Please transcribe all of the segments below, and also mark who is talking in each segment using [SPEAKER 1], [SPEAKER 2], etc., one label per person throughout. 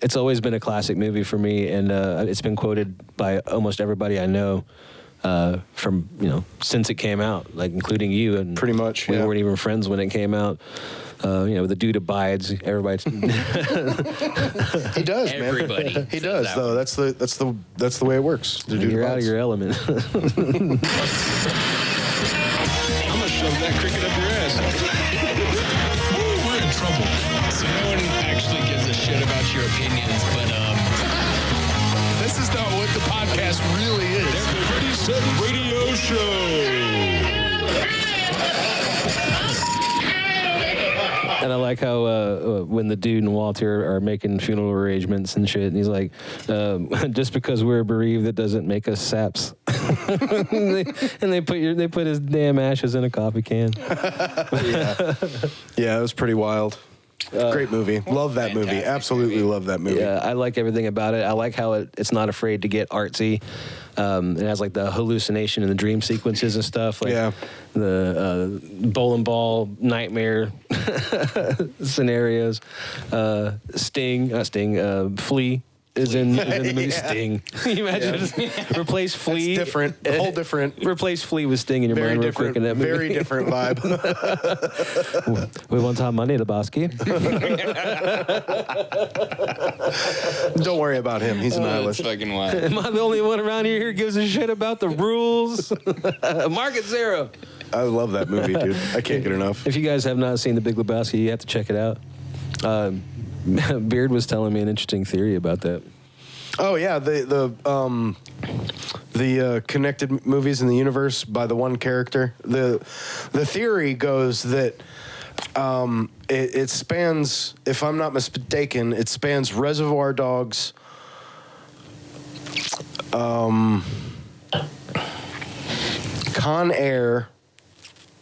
[SPEAKER 1] It's always been a classic movie for me, and it's been quoted by almost everybody I know from since it came out, like including you, and
[SPEAKER 2] pretty much
[SPEAKER 1] we weren't even friends when it came out. The dude abides. Everybody's
[SPEAKER 2] he does, man.
[SPEAKER 3] Everybody.
[SPEAKER 2] He does, though. That's the way it works.
[SPEAKER 1] You're out of your element.
[SPEAKER 4] I'm gonna shove that cricket up your ass. Ooh, we're in trouble.
[SPEAKER 3] So no one actually gives a shit about your opinions, but
[SPEAKER 4] This is not what the podcast really is. The Ready Set Radio Show.
[SPEAKER 1] And I like how when the dude and Walter are making funeral arrangements and shit, and he's like, just because we're bereaved, that doesn't make us saps. and they put his damn ashes in a coffee can.
[SPEAKER 2] Yeah, it was pretty wild. Great movie. Love that movie. Absolutely love that movie.
[SPEAKER 1] Yeah, I like everything about it. I like how it's not afraid to get artsy. It has like the hallucination and the dream sequences and stuff. Like the bowling ball nightmare scenarios. Flea is in the movie. Sting. Can you imagine? Replace Flea.
[SPEAKER 2] That's different. A whole different.
[SPEAKER 1] Replace Flea with Sting in your mind real quick in that movie.
[SPEAKER 2] Very different vibe.
[SPEAKER 1] We want to have money, Lebowski.
[SPEAKER 2] Don't worry about him. He's a nihilist.
[SPEAKER 3] That's fucking wild.
[SPEAKER 1] Am I the only one around here who gives a shit about the rules? Market zero.
[SPEAKER 2] I love that movie, dude. I can't get enough.
[SPEAKER 1] If you guys have not seen The Big Lebowski, you have to check it out. Beard was telling me an interesting theory about that.
[SPEAKER 2] Oh yeah, the connected movies in the universe by the one character. The theory goes that it spans, if I'm not mistaken, it spans Reservoir Dogs, Con Air,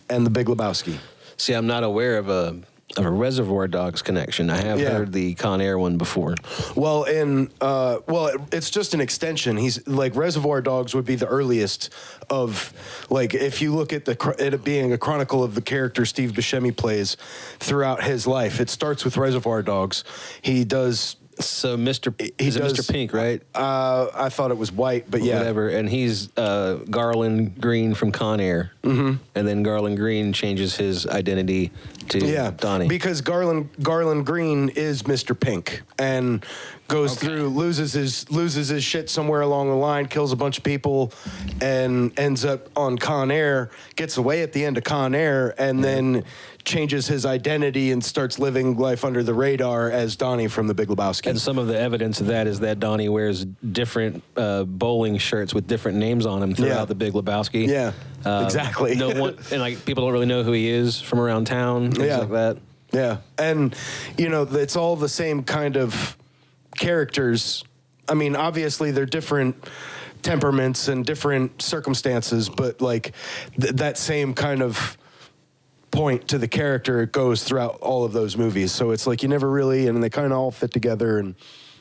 [SPEAKER 2] and The Big Lebowski.
[SPEAKER 1] See, I'm not aware of a Reservoir Dogs connection. I have heard the Con Air one before.
[SPEAKER 2] Well, it's just an extension. He's like Reservoir Dogs would be the earliest of, like, if you look at it being a chronicle of the character Steve Buscemi plays throughout his life. It starts with Reservoir Dogs. He does.
[SPEAKER 1] So Mr. Pink, right?
[SPEAKER 2] I thought it was White, but yeah.
[SPEAKER 1] Whatever. And he's Garland Green from Con Air. Mm-hmm. And then Garland Green changes his identity to Donnie.
[SPEAKER 2] Because Garland Green is Mr. Pink and goes through, loses his shit somewhere along the line, kills a bunch of people, and ends up on Con Air, gets away at the end of Con Air, and then changes his identity and starts living life under the radar as Donnie from The Big Lebowski.
[SPEAKER 1] And some of the evidence of that is that Donnie wears different bowling shirts with different names on them throughout The Big Lebowski.
[SPEAKER 2] Yeah, exactly.
[SPEAKER 1] No one, and like people don't really know who he is from around town, things like that.
[SPEAKER 2] Yeah, and it's all the same kind of characters. I mean, obviously they're different temperaments and different circumstances, but like that same kind of point to the character goes throughout all of those movies. So it's like you never really, and they kind of all fit together. And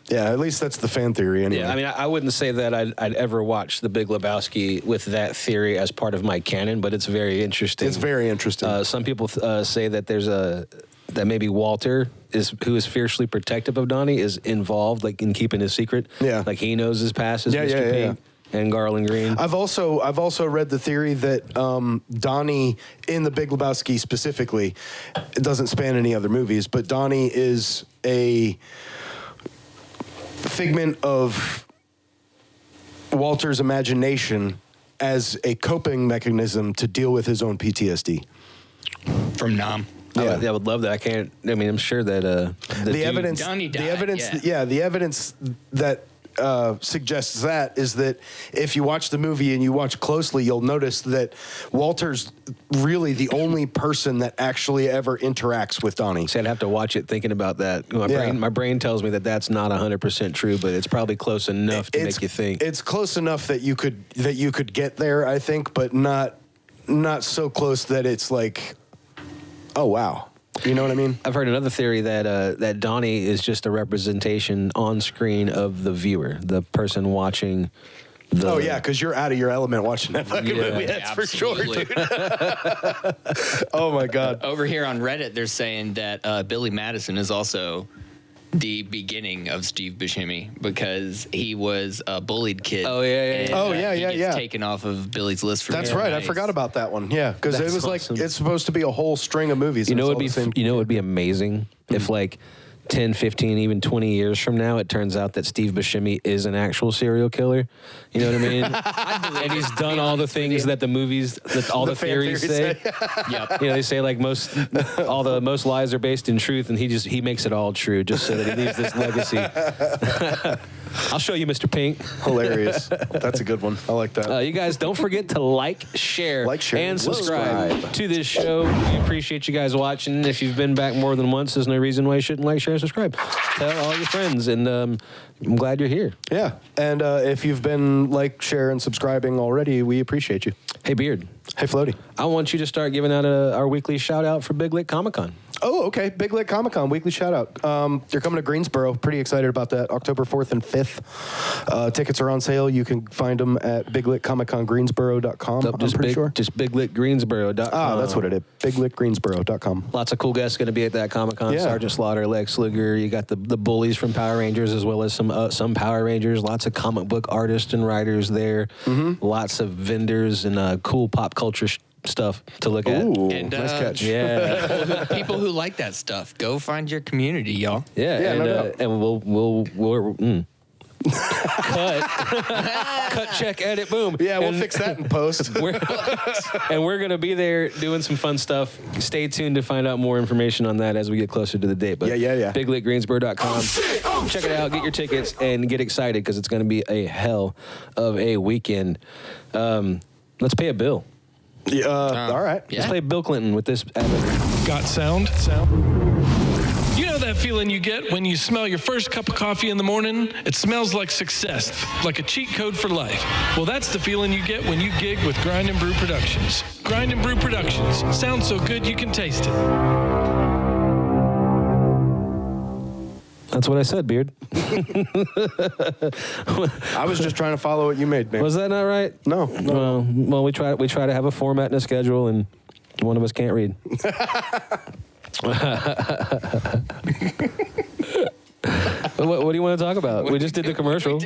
[SPEAKER 2] yeah, at least that's the fan theory anyway.
[SPEAKER 1] Yeah, I mean, I wouldn't say that I'd ever watch The Big Lebowski with that theory as part of my canon, but it's very interesting.
[SPEAKER 2] It's very interesting.
[SPEAKER 1] Some people say that that maybe Walter who is fiercely protective of Donnie, is involved, like in keeping his secret.
[SPEAKER 2] Yeah,
[SPEAKER 1] like he knows his past as Mr. Pink. And Garland Green.
[SPEAKER 2] I've also read the theory that Donnie, in The Big Lebowski specifically, it doesn't span any other movies, but Donnie is a figment of Walter's imagination as a coping mechanism to deal with his own PTSD.
[SPEAKER 3] From Nam.
[SPEAKER 1] Yeah, I would love that. I'm sure that
[SPEAKER 2] the evidence,
[SPEAKER 3] Donnie died,
[SPEAKER 2] the evidence that suggests that is that if you watch the movie and you watch closely, you'll notice that Walter's really the only person that actually ever interacts with Donnie.
[SPEAKER 1] See, I'd have to watch it thinking about that. My brain tells me that that's not 100% true, but it's probably close enough to make you think.
[SPEAKER 2] It's close enough that you could get there, I think, but not so close that it's like, oh wow. You know what I mean?
[SPEAKER 1] I've heard another theory that Donnie is just a representation on screen of the viewer, the person watching
[SPEAKER 2] Oh yeah, because you're out of your element watching that fucking movie. That's for sure,
[SPEAKER 3] absolutely.
[SPEAKER 2] dude. Oh my god.
[SPEAKER 3] Over here on Reddit, they're saying that Billy Madison is also the beginning of Steve Buscemi because he was a bullied kid.
[SPEAKER 1] Oh, yeah, yeah,
[SPEAKER 3] and,
[SPEAKER 1] yeah.
[SPEAKER 2] Oh, yeah,
[SPEAKER 3] he
[SPEAKER 2] yeah,
[SPEAKER 3] gets
[SPEAKER 2] yeah.
[SPEAKER 3] taken off of Billy's list for
[SPEAKER 2] That's
[SPEAKER 3] being
[SPEAKER 2] right. I
[SPEAKER 3] nice.
[SPEAKER 2] forgot about that one. Yeah, because it
[SPEAKER 1] That's
[SPEAKER 2] was
[SPEAKER 1] awesome.
[SPEAKER 2] like it's supposed to be a whole string of movies.
[SPEAKER 1] You
[SPEAKER 2] and
[SPEAKER 1] know,
[SPEAKER 2] it's all the same.
[SPEAKER 1] it would be amazing if like 10, 15, even 20 years from now, it turns out that Steve Buscemi is an actual serial killer. You know what I mean? And he's done all the things that the movies, that all the
[SPEAKER 2] fan
[SPEAKER 1] theories say.
[SPEAKER 3] Yep.
[SPEAKER 1] You know, they say like all the most lies are based in truth, and he makes it all true just so that he leaves this legacy. I'll show you, Mr. Pink.
[SPEAKER 2] Hilarious. That's a good one. I like that.
[SPEAKER 1] You guys don't forget to share,
[SPEAKER 2] Like, share,
[SPEAKER 1] and
[SPEAKER 2] subscribe.
[SPEAKER 1] subscribe to this show. We appreciate you guys watching. If you've been back more than once, there's no reason why you shouldn't like, share, and subscribe. Tell all your friends, and I'm glad you're here.
[SPEAKER 2] Yeah, and if you've been share, and subscribing already, we appreciate you.
[SPEAKER 1] Hey, Beard,
[SPEAKER 2] Hey, Floaty.
[SPEAKER 1] I want you to start giving out our weekly shout out for Big Lick Comicon.
[SPEAKER 2] Oh, okay. Big Lick Comicon weekly shout out. They're coming to Greensboro. Pretty excited about that. October 4th and 5th. Tickets are on sale. You can find them at biglickcomiccongreensboro.com. I'm pretty sure.
[SPEAKER 1] Just biglickgreensboro.com.
[SPEAKER 2] Ah, that's what it is. Biglickgreensboro.com.
[SPEAKER 1] Lots of cool guests going to be at that Comic Con.
[SPEAKER 2] Yeah.
[SPEAKER 1] Sergeant Slaughter, Lex Luger. You got the bullies from Power Rangers, as well as some Power Rangers. Lots of comic book artists and writers there. Lots of vendors and cool pop culture stuff to look at.
[SPEAKER 2] Ooh,
[SPEAKER 3] And,
[SPEAKER 2] nice catch.
[SPEAKER 1] Yeah,
[SPEAKER 3] People who like that stuff, go find your community, y'all.
[SPEAKER 1] yeah,
[SPEAKER 2] Yeah,
[SPEAKER 1] and,
[SPEAKER 2] no doubt.
[SPEAKER 1] and we'll cut, check, edit, boom.
[SPEAKER 2] Yeah, we'll
[SPEAKER 1] And
[SPEAKER 2] fix that in post.
[SPEAKER 1] we're gonna be there doing some fun stuff. Stay tuned to find out more information on that as we get closer to the date. But
[SPEAKER 2] Yeah.
[SPEAKER 1] biglickgreensboro.com. Check it out, get your tickets, and get excited because it's gonna be a hell of a weekend. Let's pay a bill.
[SPEAKER 2] All right.
[SPEAKER 3] Yeah.
[SPEAKER 1] Let's play Bill Clinton with this ad.
[SPEAKER 4] Got sound? You know that feeling you get when you smell your first cup of coffee in the morning? It smells like success, like a cheat code for life. Well, that's the feeling you get when you gig with Grind and Brew Productions. Grind and Brew Productions. Sounds so good you can taste it.
[SPEAKER 1] That's what I said, Beard.
[SPEAKER 2] I was just trying to follow what you made, man.
[SPEAKER 1] Was that not right?
[SPEAKER 2] No.
[SPEAKER 1] Well, we try to have a format and a schedule, and one of us can't read. What do you want to talk about? We just did the commercial.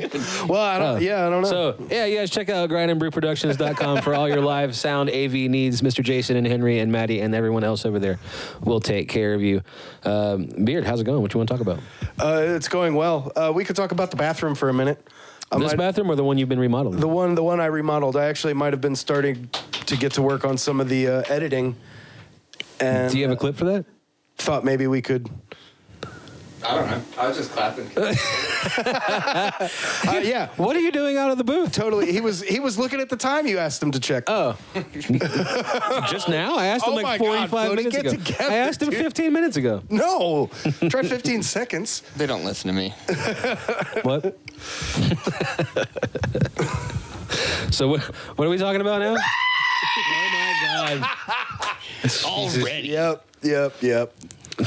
[SPEAKER 2] Well, I don't know.
[SPEAKER 1] So, yeah, you guys check out grindandbrewproductions.com for all your live sound AV needs. Mr. Jason and Henry and Maddie and everyone else over there will take care of you. Beard, how's it going? What you want to talk about?
[SPEAKER 2] It's going well. We could talk about the bathroom for a minute.
[SPEAKER 1] This bathroom or the one you've been remodeling?
[SPEAKER 2] The one I remodeled. I actually might have been starting to get to work on some of the editing. And
[SPEAKER 1] Do you have a clip for that?
[SPEAKER 2] thought maybe we could.
[SPEAKER 3] I don't know. I was just clapping.
[SPEAKER 2] Yeah,
[SPEAKER 1] What are you doing out of the booth?
[SPEAKER 2] totally. He was looking at the time you asked him to check.
[SPEAKER 1] Oh. Just now? I asked him
[SPEAKER 2] Oh
[SPEAKER 1] like
[SPEAKER 2] my God,
[SPEAKER 1] 45
[SPEAKER 2] Floaty,
[SPEAKER 1] minutes
[SPEAKER 2] get
[SPEAKER 1] ago.
[SPEAKER 2] together,
[SPEAKER 1] I asked him
[SPEAKER 2] dude.
[SPEAKER 1] 15 minutes ago.
[SPEAKER 2] No, try 15 seconds.
[SPEAKER 3] They don't listen to me.
[SPEAKER 1] What? So what are we talking about now? Oh my God.
[SPEAKER 3] Already.
[SPEAKER 2] Yep.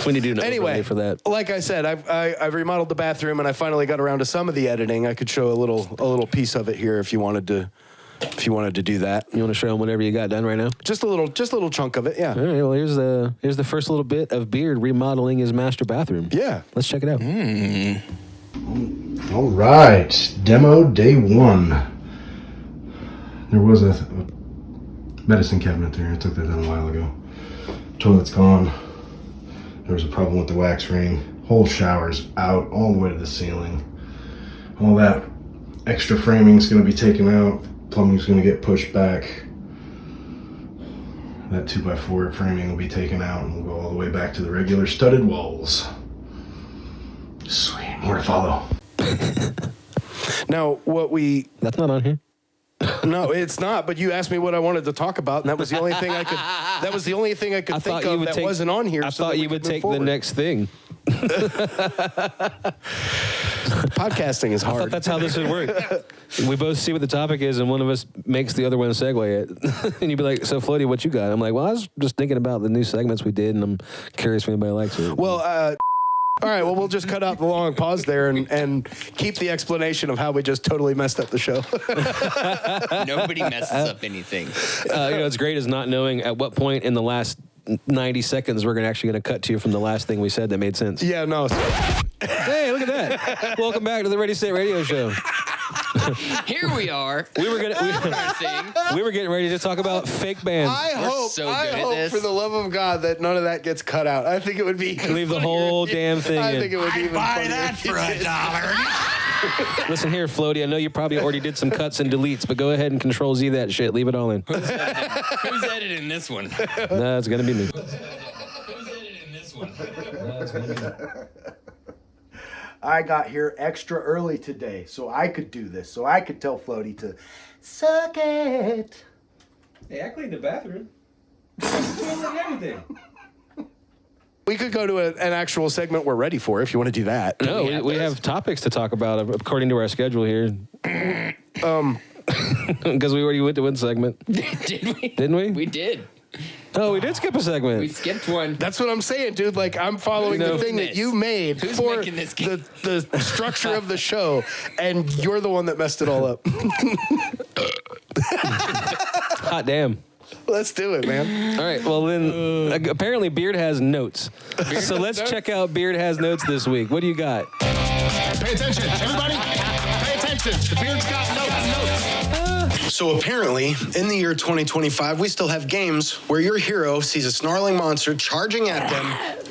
[SPEAKER 1] We need to do an
[SPEAKER 2] Anyway,
[SPEAKER 1] overlay for that.
[SPEAKER 2] like I said, I've remodeled the bathroom and I finally got around to some of the editing. I could show a little piece of it here if you wanted to do that.
[SPEAKER 1] You want to show them whatever you got done right now?
[SPEAKER 2] Just a little chunk of it. Yeah.
[SPEAKER 1] All right. Well, here's the first little bit of Beard remodeling his master bathroom.
[SPEAKER 2] Yeah.
[SPEAKER 1] Let's check it out.
[SPEAKER 5] All right, demo day one. There was a medicine cabinet there. I took that down a while ago. Toilet's gone. There was a problem with the wax ring. Whole shower's out all the way to the ceiling. All that extra framing's going to be taken out. Plumbing's going to get pushed back. That 2x4 framing will be taken out and we'll go all the way back to the regular studded walls. Sweet, more to follow.
[SPEAKER 2] Now,
[SPEAKER 1] That's not on here.
[SPEAKER 2] no, it's not. But you asked me what I wanted to talk about, and that was the only thing I could. That was the only thing I could think of that wasn't on here.
[SPEAKER 1] I
[SPEAKER 2] so
[SPEAKER 1] thought
[SPEAKER 2] that we
[SPEAKER 1] you would
[SPEAKER 2] could move
[SPEAKER 1] take the
[SPEAKER 2] forward.
[SPEAKER 1] next thing.
[SPEAKER 2] Podcasting is
[SPEAKER 1] I thought
[SPEAKER 2] hard.
[SPEAKER 1] that's how this would work. We both see what the topic is, and one of us makes the other one segue it. And you'd be like, "So, Floaty, what you got?" I'm like, "Well, I was just thinking about the new segments we did, and I'm curious if anybody likes it."
[SPEAKER 2] Well, All right, well, we'll just cut out the long pause there and keep the explanation of how we just totally messed up the show.
[SPEAKER 3] Nobody messes up anything.
[SPEAKER 1] What's great is not knowing at what point in the last 90 seconds we're actually going to cut to you from the last thing we said that made sense.
[SPEAKER 2] Yeah, no.
[SPEAKER 1] Hey, look at that. Welcome back to the Ready State Radio Show.
[SPEAKER 3] Here we are.
[SPEAKER 1] We were getting ready to talk about fake bands.
[SPEAKER 2] I hope for the love of God that none of that gets cut out. I think it would be
[SPEAKER 1] leave the whole damn thing in.
[SPEAKER 2] I think it would be even
[SPEAKER 6] Buy
[SPEAKER 2] funnier
[SPEAKER 6] that
[SPEAKER 2] if you
[SPEAKER 6] for
[SPEAKER 2] did.
[SPEAKER 6] $1.
[SPEAKER 1] Listen here, Floaty, I know you probably already did some cuts and deletes, but go ahead and Control Z that shit. Leave it all in.
[SPEAKER 3] Who's editing this one?
[SPEAKER 1] No, it's going to be me.
[SPEAKER 3] Who's editing this one?
[SPEAKER 6] I got here extra early today, so I could do this. So I could tell Floaty to suck it.
[SPEAKER 1] Hey, I cleaned the bathroom. Everything.
[SPEAKER 2] We could go to an actual segment we're ready for if you want to do that.
[SPEAKER 1] No, we have topics to talk about according to our schedule here. Because we already went to one segment.
[SPEAKER 3] Did we?
[SPEAKER 1] Didn't we?
[SPEAKER 3] We did.
[SPEAKER 1] Oh, we did skip a segment.
[SPEAKER 3] We skipped one.
[SPEAKER 2] That's what I'm saying, dude. Like, I'm following the thing that you made
[SPEAKER 3] Who's
[SPEAKER 2] for
[SPEAKER 3] making this game?
[SPEAKER 2] the structure of the show, and you're the one that messed it all up.
[SPEAKER 1] Hot damn.
[SPEAKER 2] Let's do it, man.
[SPEAKER 1] All right, well then, apparently Beard has notes. So let's check out Beard has notes this week. What do you got?
[SPEAKER 6] Pay attention, everybody. Pay attention. The Beard's got notes.
[SPEAKER 2] So apparently, in the year 2025, we still have games where your hero sees a snarling monster charging at them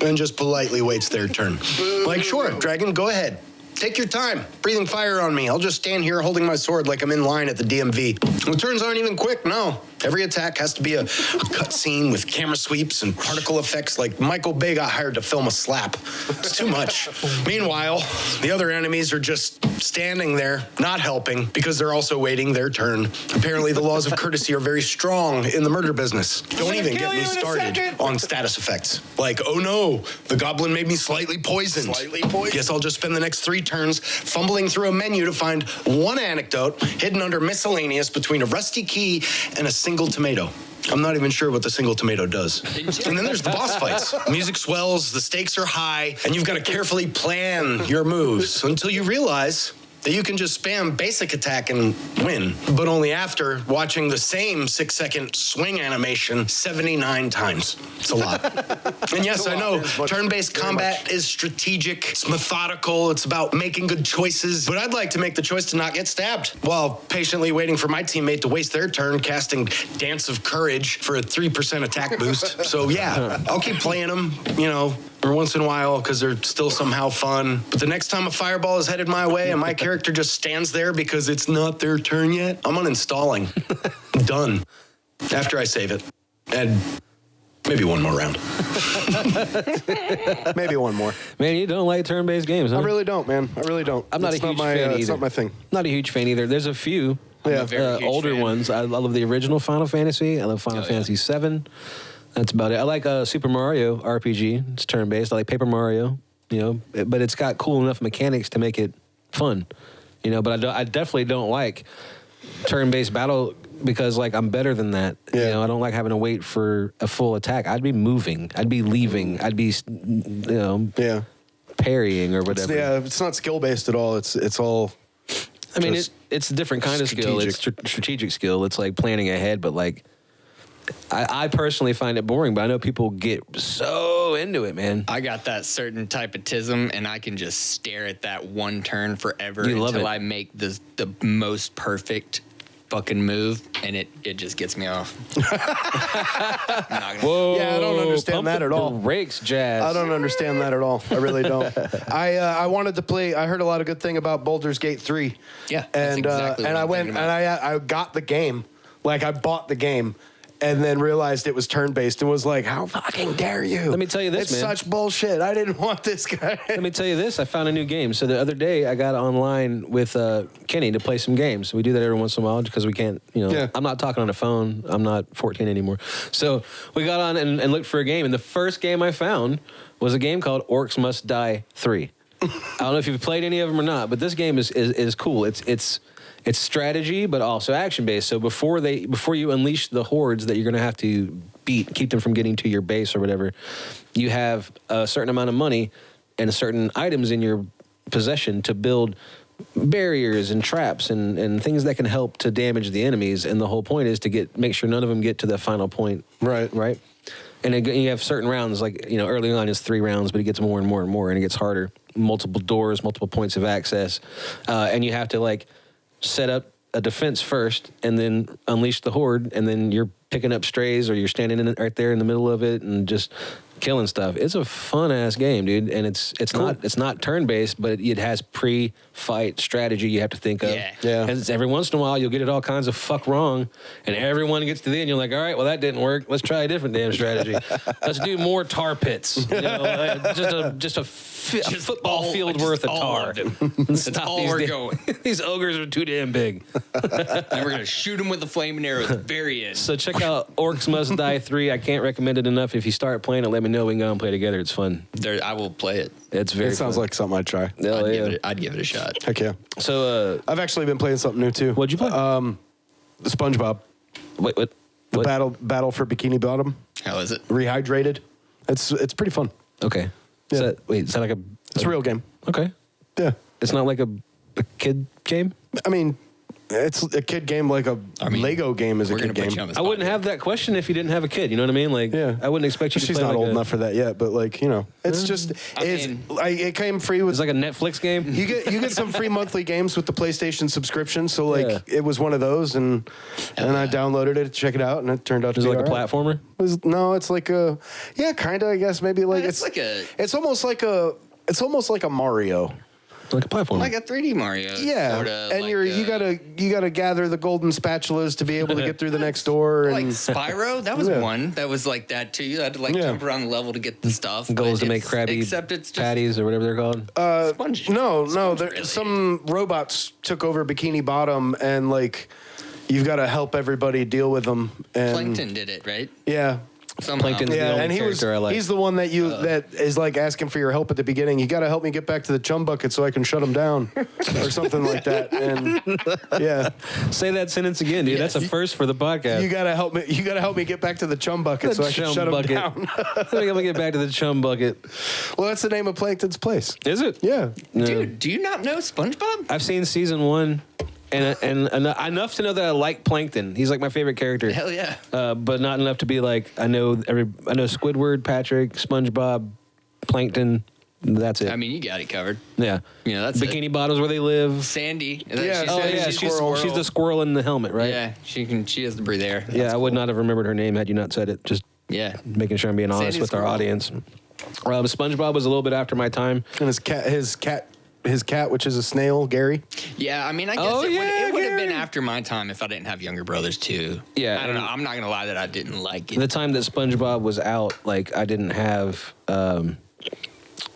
[SPEAKER 2] and just politely waits their turn. Like, sure, dragon, go ahead. Take your time. Breathing fire on me. I'll just stand here holding my sword like I'm in line at the DMV. The turns aren't even quick, no. Every attack has to be a cut scene with camera sweeps and particle effects like Michael Bay got hired to film a slap. It's too much. Meanwhile, the other enemies are just standing there, not helping, because they're also waiting their turn. Apparently, the laws of courtesy are very strong in the murder business. Don't even get me started on status effects. Like, oh no, the goblin made me slightly poisoned. Guess I'll just spend the next 3 turns fumbling through a menu to find one anecdote hidden under miscellaneous between a rusty key and a single tomato. I'm not even sure what the single tomato does. And then there's the boss fights. Music swells, the stakes are high, and you've got to carefully plan your moves until you realize that you can just spam basic attack and win, but only after watching the same 6-second swing animation 79 times. It's a lot. And yes, I know, turn-based combat is strategic, it's methodical, it's about making good choices, but I'd like to make the choice to not get stabbed while patiently waiting for my teammate to waste their turn casting Dance of Courage for a 3% attack boost. So yeah, I'll keep playing them, every once in a while because they're still somehow fun. But the next time a fireball is headed my way and my character just stands there because it's not their turn yet, I'm uninstalling. Done. After I save it. And maybe one more round. Maybe one more.
[SPEAKER 1] Man, you don't like turn-based games, huh?
[SPEAKER 2] I really don't, man. I really don't.
[SPEAKER 1] I'm not a huge fan either.
[SPEAKER 2] It's not my thing.
[SPEAKER 1] Not a huge fan either. There's a few older ones. I love the original Final Fantasy. I love Final Fantasy VII. That's about it. I like Super Mario RPG. It's turn-based. I like Paper Mario, but it's got cool enough mechanics to make it fun, But I definitely don't like turn-based battle because, I'm better than that.
[SPEAKER 2] Yeah.
[SPEAKER 1] I don't like having to wait for a full attack. I'd be moving. I'd be leaving. I'd be, parrying or whatever.
[SPEAKER 2] It's not skill-based at all. It's all...
[SPEAKER 1] I mean, it's a different kind of skill. It's strategic skill. It's like planning ahead, but I personally find it boring, but I know people get so into it, man.
[SPEAKER 3] I got that certain type of tism, and I can just stare at that one turn forever
[SPEAKER 1] You love
[SPEAKER 3] until
[SPEAKER 1] it.
[SPEAKER 3] I make the most perfect fucking move, and it just gets me off.
[SPEAKER 1] Whoa!
[SPEAKER 2] Yeah, I don't understand that at all.
[SPEAKER 1] Brakes, Jazz.
[SPEAKER 2] I don't understand that at all. I really don't. I wanted to play. I heard a lot of good thing about Baldur's Gate 3.
[SPEAKER 3] Yeah, that's
[SPEAKER 2] and
[SPEAKER 3] exactly
[SPEAKER 2] and
[SPEAKER 3] what
[SPEAKER 2] I
[SPEAKER 3] I'm
[SPEAKER 2] went
[SPEAKER 3] thinking
[SPEAKER 2] and
[SPEAKER 3] about.
[SPEAKER 2] I got the game. I bought the game. And then realized it was turn-based and was like, how fucking dare you?
[SPEAKER 1] Let me tell you this,
[SPEAKER 2] it's
[SPEAKER 1] man.
[SPEAKER 2] such bullshit. I didn't want this guy.
[SPEAKER 1] Let me tell you this. I found a new game. So the other day, I got online with Kenny to play some games. We do that every once in a while because we can't,
[SPEAKER 2] Yeah.
[SPEAKER 1] I'm not talking on the phone. I'm not 14 anymore. So we got on and looked for a game. And the first game I found was a game called Orcs Must Die 3. I don't know if you've played any of them or not, but this game is cool. It's strategy, but also action-based. So before you unleash the hordes that you're going to have to keep them from getting to your base or whatever, you have a certain amount of money and certain items in your possession to build barriers and traps and things that can help to damage the enemies. And the whole point is to make sure none of them get to the final point. Right. And again, you have certain rounds, like, early on is 3 rounds, but it gets more and more and more, and it gets harder. Multiple doors, multiple points of access. And you have to, like, set up a defense first and then unleash the horde, and then you're picking up strays or you're standing right there in the middle of it and just killing stuff. It's a fun-ass game, dude, and it's cool. It's not turn-based, but it has pre-fight strategy you have to think of.
[SPEAKER 2] Yeah.
[SPEAKER 1] And every once in a while, you'll get it all kinds of fuck wrong, and everyone gets to the end, you're like, all right, well, that didn't work. Let's try a different damn strategy. Let's do more tar pits. Just a football field worth of tar.
[SPEAKER 3] That's all we're going.
[SPEAKER 1] These ogres are too damn big.
[SPEAKER 3] And we're going to shoot them with a flaming arrow at the very end.
[SPEAKER 1] So check out Orcs Must Die 3. I can't recommend it enough. If you start playing it, let me know. We can go and play together. It's fun.
[SPEAKER 3] I will play it.
[SPEAKER 1] It's very
[SPEAKER 2] It sounds
[SPEAKER 1] fun.
[SPEAKER 2] like something I'd try.
[SPEAKER 3] I'd give it a shot.
[SPEAKER 2] Heck yeah.
[SPEAKER 1] So,
[SPEAKER 2] I've actually been playing something new too.
[SPEAKER 1] what'd you play?
[SPEAKER 2] The Spongebob.
[SPEAKER 1] What?
[SPEAKER 2] The battle for Bikini Bottom.
[SPEAKER 3] How is it?
[SPEAKER 2] Rehydrated. It's pretty fun.
[SPEAKER 1] Okay.
[SPEAKER 2] Yeah.
[SPEAKER 1] Is that like a...
[SPEAKER 2] It's a real game.
[SPEAKER 1] Okay.
[SPEAKER 2] Yeah.
[SPEAKER 1] It's not like a kid game?
[SPEAKER 2] I mean, it's a kid game like a Lego game is a
[SPEAKER 3] We're
[SPEAKER 2] kid
[SPEAKER 3] going to put
[SPEAKER 2] game.
[SPEAKER 3] you on the
[SPEAKER 1] I
[SPEAKER 3] spot
[SPEAKER 1] wouldn't
[SPEAKER 3] here.
[SPEAKER 1] have that question if you didn't have a kid. You know what I mean? Like,
[SPEAKER 2] Yeah.
[SPEAKER 1] I wouldn't expect you to
[SPEAKER 2] She's
[SPEAKER 1] play
[SPEAKER 2] not
[SPEAKER 1] like
[SPEAKER 2] old enough for that yet, but like, it's just it came free with
[SPEAKER 1] It's like a Netflix game.
[SPEAKER 2] you get some free monthly games with the PlayStation subscription. So like
[SPEAKER 1] Yeah.
[SPEAKER 2] it was one of those, and I downloaded it to check it out, and it turned out to
[SPEAKER 1] Is it
[SPEAKER 2] be
[SPEAKER 1] like a
[SPEAKER 2] all right.
[SPEAKER 1] platformer?
[SPEAKER 2] No, it's like a kind of, I guess maybe like
[SPEAKER 3] It's like a
[SPEAKER 2] it's almost like a Mario.
[SPEAKER 1] Like a platformer.
[SPEAKER 3] like a 3D Mario.
[SPEAKER 2] Yeah,
[SPEAKER 3] sorta,
[SPEAKER 2] and
[SPEAKER 3] like
[SPEAKER 2] you gotta gather the golden spatulas to be able to get through the next door.
[SPEAKER 3] like
[SPEAKER 2] And
[SPEAKER 3] Spyro. That was
[SPEAKER 2] Yeah.
[SPEAKER 3] one that was like that too. You had to like
[SPEAKER 2] Yeah.
[SPEAKER 3] jump around the level to get the stuff.
[SPEAKER 1] Goal is
[SPEAKER 3] but
[SPEAKER 1] to make
[SPEAKER 3] it's-
[SPEAKER 1] Krabby
[SPEAKER 3] except it's just
[SPEAKER 1] patties or whatever they're called.
[SPEAKER 3] sponge.
[SPEAKER 2] no,
[SPEAKER 3] Sponge
[SPEAKER 2] there,
[SPEAKER 3] related.
[SPEAKER 2] some robots took over Bikini Bottom, and like you've got to help everybody deal with them. And
[SPEAKER 3] Plankton did it right.
[SPEAKER 2] Yeah.
[SPEAKER 3] Somehow.
[SPEAKER 1] Plankton's the
[SPEAKER 2] Yeah,
[SPEAKER 1] only
[SPEAKER 2] and
[SPEAKER 1] character I like.
[SPEAKER 2] he's the one that that is like asking for your help at the beginning. You got to help me get back to the chum bucket so I can shut him down, or something like that. And yeah,
[SPEAKER 1] Say that sentence again, dude. That's a first for the podcast.
[SPEAKER 2] you got to help me. You got to help me get back to the chum bucket so I can shut him down.
[SPEAKER 1] I think I'm gonna get back to the chum bucket.
[SPEAKER 2] Well, that's the name of Plankton's place.
[SPEAKER 1] Is it?
[SPEAKER 2] Yeah.
[SPEAKER 1] No.
[SPEAKER 3] Dude, do you not know SpongeBob?
[SPEAKER 1] I've seen season 1, and enough to know that I like Plankton. He's like my favorite character.
[SPEAKER 3] Hell yeah.
[SPEAKER 1] But not enough to be like I know Squidward, Patrick, SpongeBob, Plankton. That's it.
[SPEAKER 3] I mean, you got it covered.
[SPEAKER 1] Yeah.
[SPEAKER 3] You know, that's
[SPEAKER 1] Bikini Bottoms where they live.
[SPEAKER 3] Sandy.
[SPEAKER 2] Yeah,
[SPEAKER 1] Oh yeah, she's the squirrel in the helmet, right?
[SPEAKER 3] Yeah, she has to breathe air.
[SPEAKER 1] Yeah, I would not have remembered her name had you not said it. Just
[SPEAKER 3] Yeah.
[SPEAKER 1] making sure I'm being honest
[SPEAKER 3] Sandy's
[SPEAKER 1] with our
[SPEAKER 3] squirrel.
[SPEAKER 1] audience. SpongeBob was a little bit after my time.
[SPEAKER 2] And his cat, which is a snail, Gary.
[SPEAKER 3] Yeah, I mean, I guess
[SPEAKER 1] Oh,
[SPEAKER 3] it
[SPEAKER 1] yeah,
[SPEAKER 3] would have been
[SPEAKER 1] Gary.
[SPEAKER 3] after my time if I didn't have younger brothers too.
[SPEAKER 1] Yeah,
[SPEAKER 3] I don't know.
[SPEAKER 1] and-
[SPEAKER 3] I'm not gonna lie that I didn't like it.
[SPEAKER 1] The time that SpongeBob was out, like I didn't have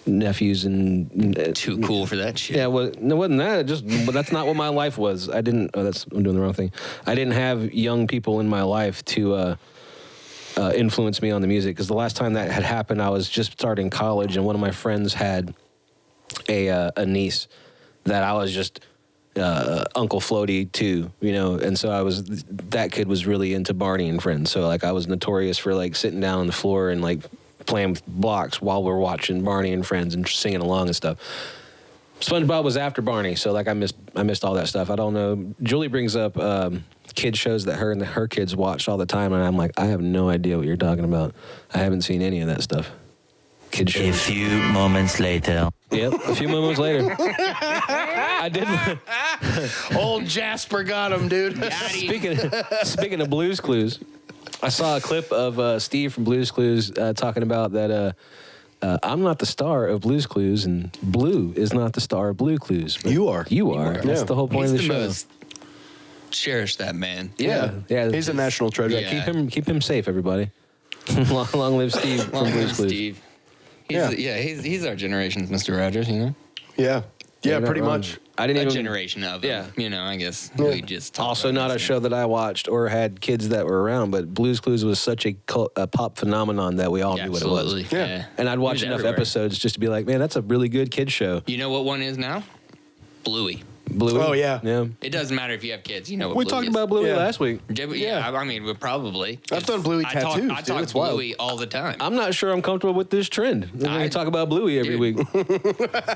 [SPEAKER 1] nephews and
[SPEAKER 3] Too cool for that shit.
[SPEAKER 1] Yeah, well, no, it wasn't that. But that's not what my life was. I didn't. Oh, I'm doing the wrong thing. I didn't have young people in my life to influence me on the music. Because the last time that had happened, I was just starting college, and one of my friends had a niece that I was just Uncle Floaty to, and so that kid was really into Barney and Friends. So like I was notorious for like sitting down on the floor and like playing with blocks while we're watching Barney and Friends and singing along and stuff. SpongeBob was after Barney, so like I missed all that stuff. I don't know. Julie brings up kid shows that her and her kids watched all the time, and I'm like, I have no idea what you're talking about. I haven't seen any of that stuff. Kid
[SPEAKER 7] A
[SPEAKER 1] shows.
[SPEAKER 7] few moments later.
[SPEAKER 1] Yep, a few moments later. I did.
[SPEAKER 2] Old Jasper got him, dude.
[SPEAKER 1] Speaking of Blue's Clues, I saw a clip of Steve from Blue's Clues talking about that I'm not the star of Blue's Clues, and Blue is not the star of Blue Clues. But
[SPEAKER 2] You are.
[SPEAKER 1] You are. That's
[SPEAKER 2] Yeah.
[SPEAKER 1] the whole point
[SPEAKER 3] He's
[SPEAKER 1] of the
[SPEAKER 3] the
[SPEAKER 1] show.
[SPEAKER 3] most. Cherish that man.
[SPEAKER 1] Yeah.
[SPEAKER 2] He's a national treasure.
[SPEAKER 3] Yeah.
[SPEAKER 1] Keep him safe, everybody. long live Steve from
[SPEAKER 3] Long
[SPEAKER 1] Blue's
[SPEAKER 3] live
[SPEAKER 1] Clues.
[SPEAKER 3] Steve.
[SPEAKER 2] Yeah.
[SPEAKER 3] He's our generation's Mr. Rogers, you know?
[SPEAKER 2] Yeah. Yeah,
[SPEAKER 1] You're not
[SPEAKER 2] pretty
[SPEAKER 1] wrong.
[SPEAKER 2] much.
[SPEAKER 1] I didn't
[SPEAKER 3] A
[SPEAKER 1] even.
[SPEAKER 3] generation of him.
[SPEAKER 1] Yeah.
[SPEAKER 3] You know, I guess we just talk
[SPEAKER 1] Also,
[SPEAKER 3] about
[SPEAKER 1] not a
[SPEAKER 3] this
[SPEAKER 1] show that I watched or had kids that were around, but Blue's Clues was such a pop phenomenon that we all
[SPEAKER 3] Yeah,
[SPEAKER 1] knew what
[SPEAKER 3] absolutely.
[SPEAKER 1] it was.
[SPEAKER 3] Yeah.
[SPEAKER 1] And I'd watch
[SPEAKER 3] It was
[SPEAKER 1] enough
[SPEAKER 3] everywhere.
[SPEAKER 1] episodes just to be like, man, that's a really good kid show.
[SPEAKER 3] You know what one is now? Bluey.
[SPEAKER 1] Bluey.
[SPEAKER 2] Oh, yeah.
[SPEAKER 1] Yeah.
[SPEAKER 3] It doesn't matter if you have kids. You know what
[SPEAKER 1] We
[SPEAKER 3] Bluey
[SPEAKER 1] talked
[SPEAKER 3] is.
[SPEAKER 1] about Bluey
[SPEAKER 2] Yeah.
[SPEAKER 1] last week.
[SPEAKER 3] Yeah, I mean, probably.
[SPEAKER 2] I've done Bluey
[SPEAKER 3] I
[SPEAKER 2] tattoos,
[SPEAKER 3] I
[SPEAKER 2] dude.
[SPEAKER 3] talk
[SPEAKER 2] It's wild.
[SPEAKER 3] Bluey all the time.
[SPEAKER 1] I'm not sure I'm comfortable with this trend. We're going
[SPEAKER 3] I-
[SPEAKER 1] to talk about Bluey every
[SPEAKER 3] Dude.
[SPEAKER 1] week.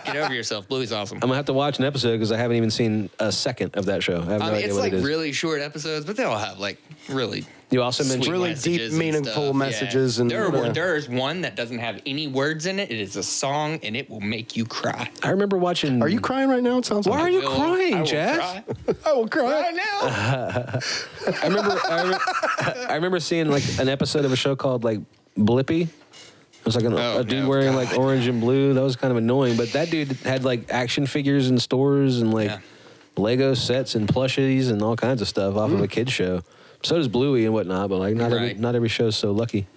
[SPEAKER 3] Get over yourself. Bluey's awesome.
[SPEAKER 1] I'm going to have to watch an episode because I haven't even seen a second of that show. I have no idea
[SPEAKER 3] it's
[SPEAKER 1] what
[SPEAKER 3] like
[SPEAKER 1] it is.
[SPEAKER 3] really short episodes, but they all have like really
[SPEAKER 1] You also mentioned
[SPEAKER 3] sweet
[SPEAKER 2] Really
[SPEAKER 3] messages
[SPEAKER 2] deep,
[SPEAKER 3] and
[SPEAKER 2] meaningful
[SPEAKER 3] stuff.
[SPEAKER 2] messages and- yeah.
[SPEAKER 3] There's one that doesn't have any words in it. It is a song, and it will make you cry.
[SPEAKER 1] I remember watching.
[SPEAKER 2] Are you crying right now? It sounds like
[SPEAKER 1] Why are
[SPEAKER 2] it.
[SPEAKER 1] you
[SPEAKER 3] I will
[SPEAKER 1] crying, Jazz?
[SPEAKER 3] cry
[SPEAKER 2] I will cry.
[SPEAKER 3] right now.
[SPEAKER 1] I remember seeing like an episode of a show called like Blippy. It was like a dude
[SPEAKER 3] no,
[SPEAKER 1] wearing
[SPEAKER 3] God.
[SPEAKER 1] like orange and blue. That was kind of annoying. But that dude had like action figures in stores and like
[SPEAKER 3] Yeah.
[SPEAKER 1] Lego sets and plushies and all kinds of stuff off of a kid's show. So does Bluey and whatnot. But like
[SPEAKER 3] Right.
[SPEAKER 1] not every show's so lucky.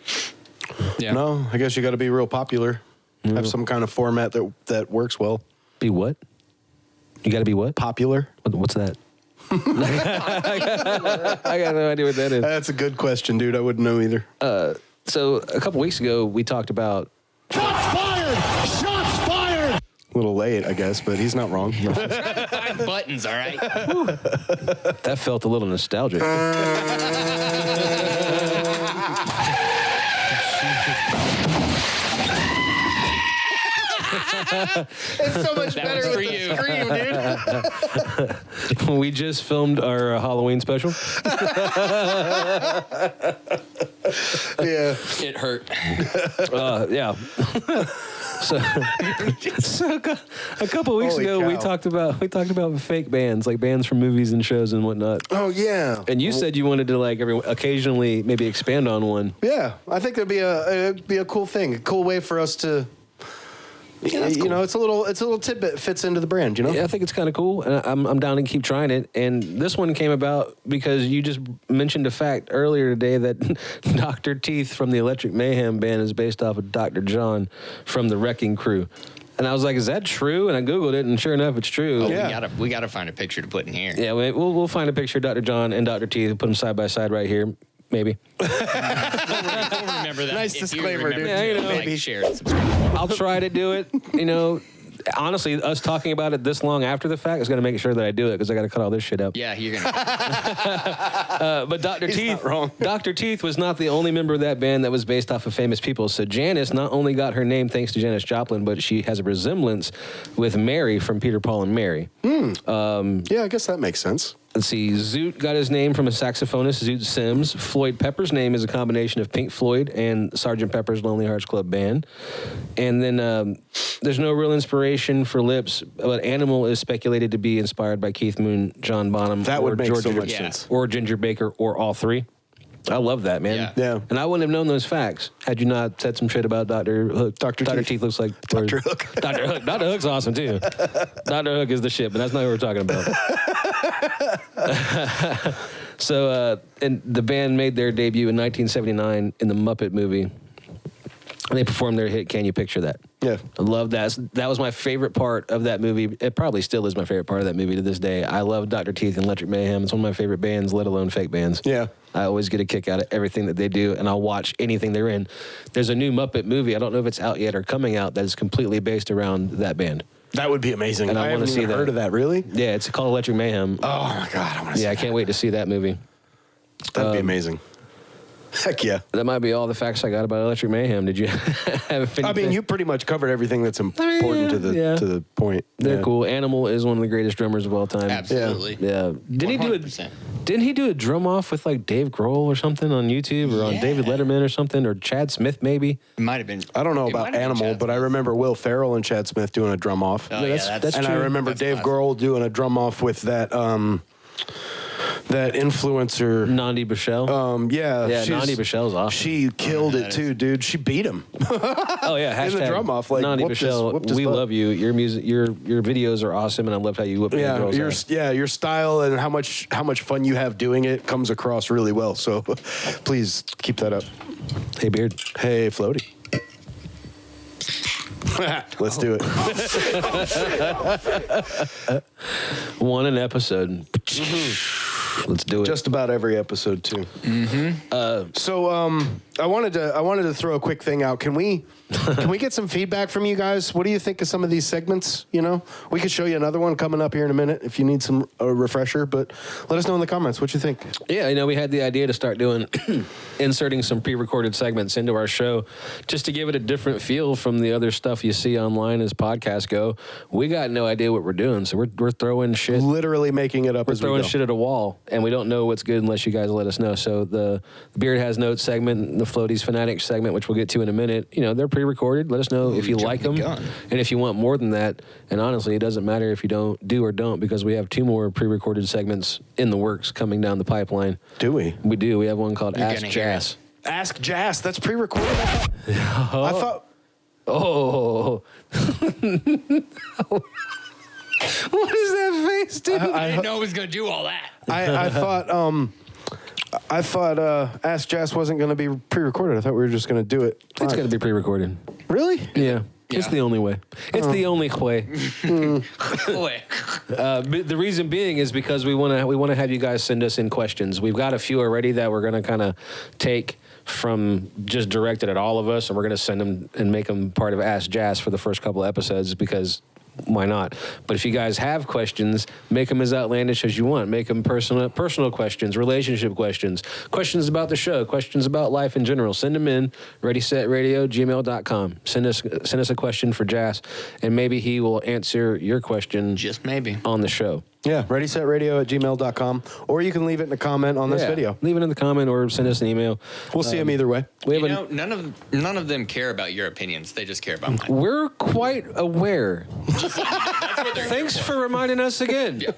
[SPEAKER 3] Yeah.
[SPEAKER 2] No, I guess you got to be real popular. Have some kind of format that works well.
[SPEAKER 1] Be what? You got to be what?
[SPEAKER 2] Popular?
[SPEAKER 1] What's that? I got no idea what that is.
[SPEAKER 2] That's a good question, dude. I wouldn't know either.
[SPEAKER 1] So a couple weeks ago, we talked about.
[SPEAKER 6] Shots fired! Shots fired!
[SPEAKER 2] A little late, I guess, but he's not wrong.
[SPEAKER 3] Five buttons, all right?
[SPEAKER 1] That felt a little nostalgic.
[SPEAKER 2] It's so much
[SPEAKER 3] That was for you.
[SPEAKER 2] dude.
[SPEAKER 1] We just filmed our Halloween special.
[SPEAKER 2] Yeah.
[SPEAKER 3] It hurt.
[SPEAKER 1] Yeah. So a couple weeks
[SPEAKER 2] Holy
[SPEAKER 1] ago, we
[SPEAKER 2] cow.
[SPEAKER 1] talked about fake bands, like bands from movies and shows and whatnot.
[SPEAKER 2] Oh, yeah.
[SPEAKER 1] And you said you wanted to like occasionally maybe expand on one.
[SPEAKER 2] Yeah, I think it'd be a cool thing, a cool way for us to. You know, it's a little tidbit fits into the brand. You know.
[SPEAKER 1] Yeah, I think it's kind of cool, and I'm down to keep trying it. And this one came about because you just mentioned a fact earlier today that Dr. Teeth from the Electric Mayhem Band is based off of Dr. John from the Wrecking Crew. And I was like, is that true? And I Googled it, and sure enough, it's true.
[SPEAKER 3] Oh,
[SPEAKER 2] Yeah.
[SPEAKER 3] we gotta find a picture to put in here.
[SPEAKER 1] Yeah, we'll find a picture of Dr. John and Dr. Teeth and put them side by side right here, maybe.
[SPEAKER 3] We'll remember that.
[SPEAKER 2] Nice
[SPEAKER 3] if you
[SPEAKER 2] disclaimer,
[SPEAKER 3] remember
[SPEAKER 2] dude.
[SPEAKER 3] to,
[SPEAKER 1] Yeah, you know.
[SPEAKER 3] like,
[SPEAKER 2] Maybe.
[SPEAKER 3] share it, subscribe.
[SPEAKER 1] I'll try to do it. You know, honestly, us talking about it this long after the fact is going to make sure that I do it because I got to cut all this shit up.
[SPEAKER 3] Yeah, you're gonna.
[SPEAKER 1] But Dr.
[SPEAKER 2] He's
[SPEAKER 1] Teeth,
[SPEAKER 2] not wrong.
[SPEAKER 1] Dr. Teeth was not the only member of that band that was based off of famous people. So Janis not only got her name thanks to Janis Joplin, but she has a resemblance with Mary from Peter, Paul, and Mary.
[SPEAKER 2] Yeah, I guess that makes sense.
[SPEAKER 1] Let's see, Zoot got his name from a saxophonist, Zoot Sims. Floyd Pepper's name is a combination of Pink Floyd and Sgt. Pepper's Lonely Hearts Club Band. And then there's no real inspiration for Lips, but Animal is speculated to be inspired by Keith Moon, John Bonham,
[SPEAKER 2] That
[SPEAKER 1] or
[SPEAKER 2] would make so
[SPEAKER 1] Ginger-
[SPEAKER 2] much
[SPEAKER 3] Yeah.
[SPEAKER 2] sense.
[SPEAKER 1] or Ginger Baker, or all three. I love that, man.
[SPEAKER 3] Yeah.
[SPEAKER 2] Yeah.
[SPEAKER 1] And I wouldn't have known those facts had you not said some shit about Dr. Hook.
[SPEAKER 2] Dr.
[SPEAKER 1] Dr.
[SPEAKER 2] Teeth.
[SPEAKER 1] Teeth looks like
[SPEAKER 2] Dr. Hook.
[SPEAKER 1] Dr. Hook. Dr. Hook's awesome too. Dr. Hook is the shit, but that's not what we're talking about. So, and the band made their debut in 1979 in the Muppet movie. And they performed their hit, Can You Picture That?
[SPEAKER 2] Yeah.
[SPEAKER 1] I love that. That was my favorite part of that movie. It probably still is my favorite part of that movie to this day. I love Dr. Teeth and Electric Mayhem. It's one of my favorite bands, let alone fake bands.
[SPEAKER 2] Yeah.
[SPEAKER 1] I always get a kick out of everything that they do, and I'll watch anything they're in. There's a new Muppet movie. I don't know if it's out yet or coming out that is completely based around that band.
[SPEAKER 2] That would be amazing.
[SPEAKER 1] And I wanna
[SPEAKER 2] haven't
[SPEAKER 1] see
[SPEAKER 2] even
[SPEAKER 1] that.
[SPEAKER 2] heard of that. Really?
[SPEAKER 1] Yeah, it's called Electric Mayhem.
[SPEAKER 2] Oh my god, I want to see.
[SPEAKER 1] Yeah, I can't wait to see that movie.
[SPEAKER 2] That'd be amazing. Heck yeah.
[SPEAKER 1] That might be all the facts I got about Electric Mayhem. Did you have anything?
[SPEAKER 2] I mean, you pretty much covered everything that's important to the
[SPEAKER 1] yeah.
[SPEAKER 2] to the point.
[SPEAKER 1] They're
[SPEAKER 2] Yeah.
[SPEAKER 1] cool. Animal is one of the greatest drummers of all time.
[SPEAKER 3] Absolutely.
[SPEAKER 1] Yeah.
[SPEAKER 3] Didn't
[SPEAKER 1] Didn't he do a drum off with like Dave Grohl or something on YouTube or on
[SPEAKER 3] Yeah.
[SPEAKER 1] David Letterman or something or Chad Smith maybe?
[SPEAKER 3] It might have been.
[SPEAKER 2] I don't know
[SPEAKER 3] it might
[SPEAKER 2] about
[SPEAKER 3] have been
[SPEAKER 2] Animal,
[SPEAKER 3] Chad
[SPEAKER 2] but I
[SPEAKER 3] Smith.
[SPEAKER 2] remember Will Ferrell and Chad Smith doing a drum off.
[SPEAKER 3] Oh, yeah,
[SPEAKER 1] that's
[SPEAKER 2] and I
[SPEAKER 1] true.
[SPEAKER 2] remember
[SPEAKER 3] That's
[SPEAKER 2] Dave
[SPEAKER 3] classic.
[SPEAKER 2] Grohl doing a drum off with that that influencer.
[SPEAKER 1] Nandi Bichelle.
[SPEAKER 2] Yeah,
[SPEAKER 1] Yeah,
[SPEAKER 2] she's-
[SPEAKER 1] Nandi Bichelle's awesome.
[SPEAKER 2] She killed it too, dude. She beat him.
[SPEAKER 1] Oh yeah,
[SPEAKER 2] in the
[SPEAKER 1] hashtag
[SPEAKER 2] drum off, like,
[SPEAKER 1] Nandi
[SPEAKER 2] whooped his-
[SPEAKER 1] Bichelle.
[SPEAKER 2] whooped his
[SPEAKER 1] We
[SPEAKER 2] butt.
[SPEAKER 1] love you. Your music, your videos are awesome, and I love how you whip the
[SPEAKER 2] Yeah,
[SPEAKER 1] girls.
[SPEAKER 2] your style and how much fun you have doing it comes across really well. So please keep that up.
[SPEAKER 1] Hey Beard.
[SPEAKER 2] Hey, Floaty. Let's do it.
[SPEAKER 1] One an episode. Let's do it.
[SPEAKER 2] Just about every episode too. So I wanted to throw a quick thing out. Can we get some feedback from you guys? What do you think of some of these segments? You know, we could show you another one coming up here in a minute if you need some refresher. But let us know in the comments what you think.
[SPEAKER 1] Yeah, you know, we had the idea to start doing inserting some pre-recorded segments into our show just to give it a different feel from the other stuff you see online as podcasts go. We got no idea what we're doing, so we're throwing shit.
[SPEAKER 2] Literally making it up as we go.
[SPEAKER 1] We're throwing shit at a wall, and we don't know what's good unless you guys let us know. So the Beard Has Notes segment, the Floaty's Fanatic segment, which we'll get to in a minute, you know, they're pre-recorded. Let us know if you like them, and if you want more than that. And honestly, it doesn't matter if you do or don't, because we have 2 more pre-recorded segments in the works coming down the pipeline.
[SPEAKER 2] Do we?
[SPEAKER 1] We do. We have one called Ask Jazz.
[SPEAKER 2] Ask Jazz. That's pre-recorded. I thought.
[SPEAKER 1] Oh. What is that face, dude?
[SPEAKER 3] I didn't know it was going to do all that.
[SPEAKER 2] I thought Ask Jazz wasn't going to be pre-recorded. I thought we were just going to do it.
[SPEAKER 1] It's going to be pre-recorded.
[SPEAKER 2] Really?
[SPEAKER 1] Yeah. It's the only way. It's the only way. The reason being is because we want to have you guys send us in questions. We've got a few already that we're going to kind of take from just directed at all of us, and we're going to send them and make them part of Ask Jazz for the first couple episodes, because why not? But if you guys have questions, make them as outlandish as you want. Make them personal questions, relationship questions, questions about the show, questions about life in general. Send them in, readysetradio@gmail.com. Send us a question for Jazz, and maybe he will answer your question.
[SPEAKER 3] Just maybe.
[SPEAKER 1] On the show.
[SPEAKER 2] Yeah, readysetradio@gmail.com, or you can leave it in a comment on this video.
[SPEAKER 1] Leave it in the comment or send us an email.
[SPEAKER 2] We'll see them either way.
[SPEAKER 3] None of them care about your opinions. They just care about mine.
[SPEAKER 1] We're quite aware. Thanks for reminding us again.
[SPEAKER 3] Yeah,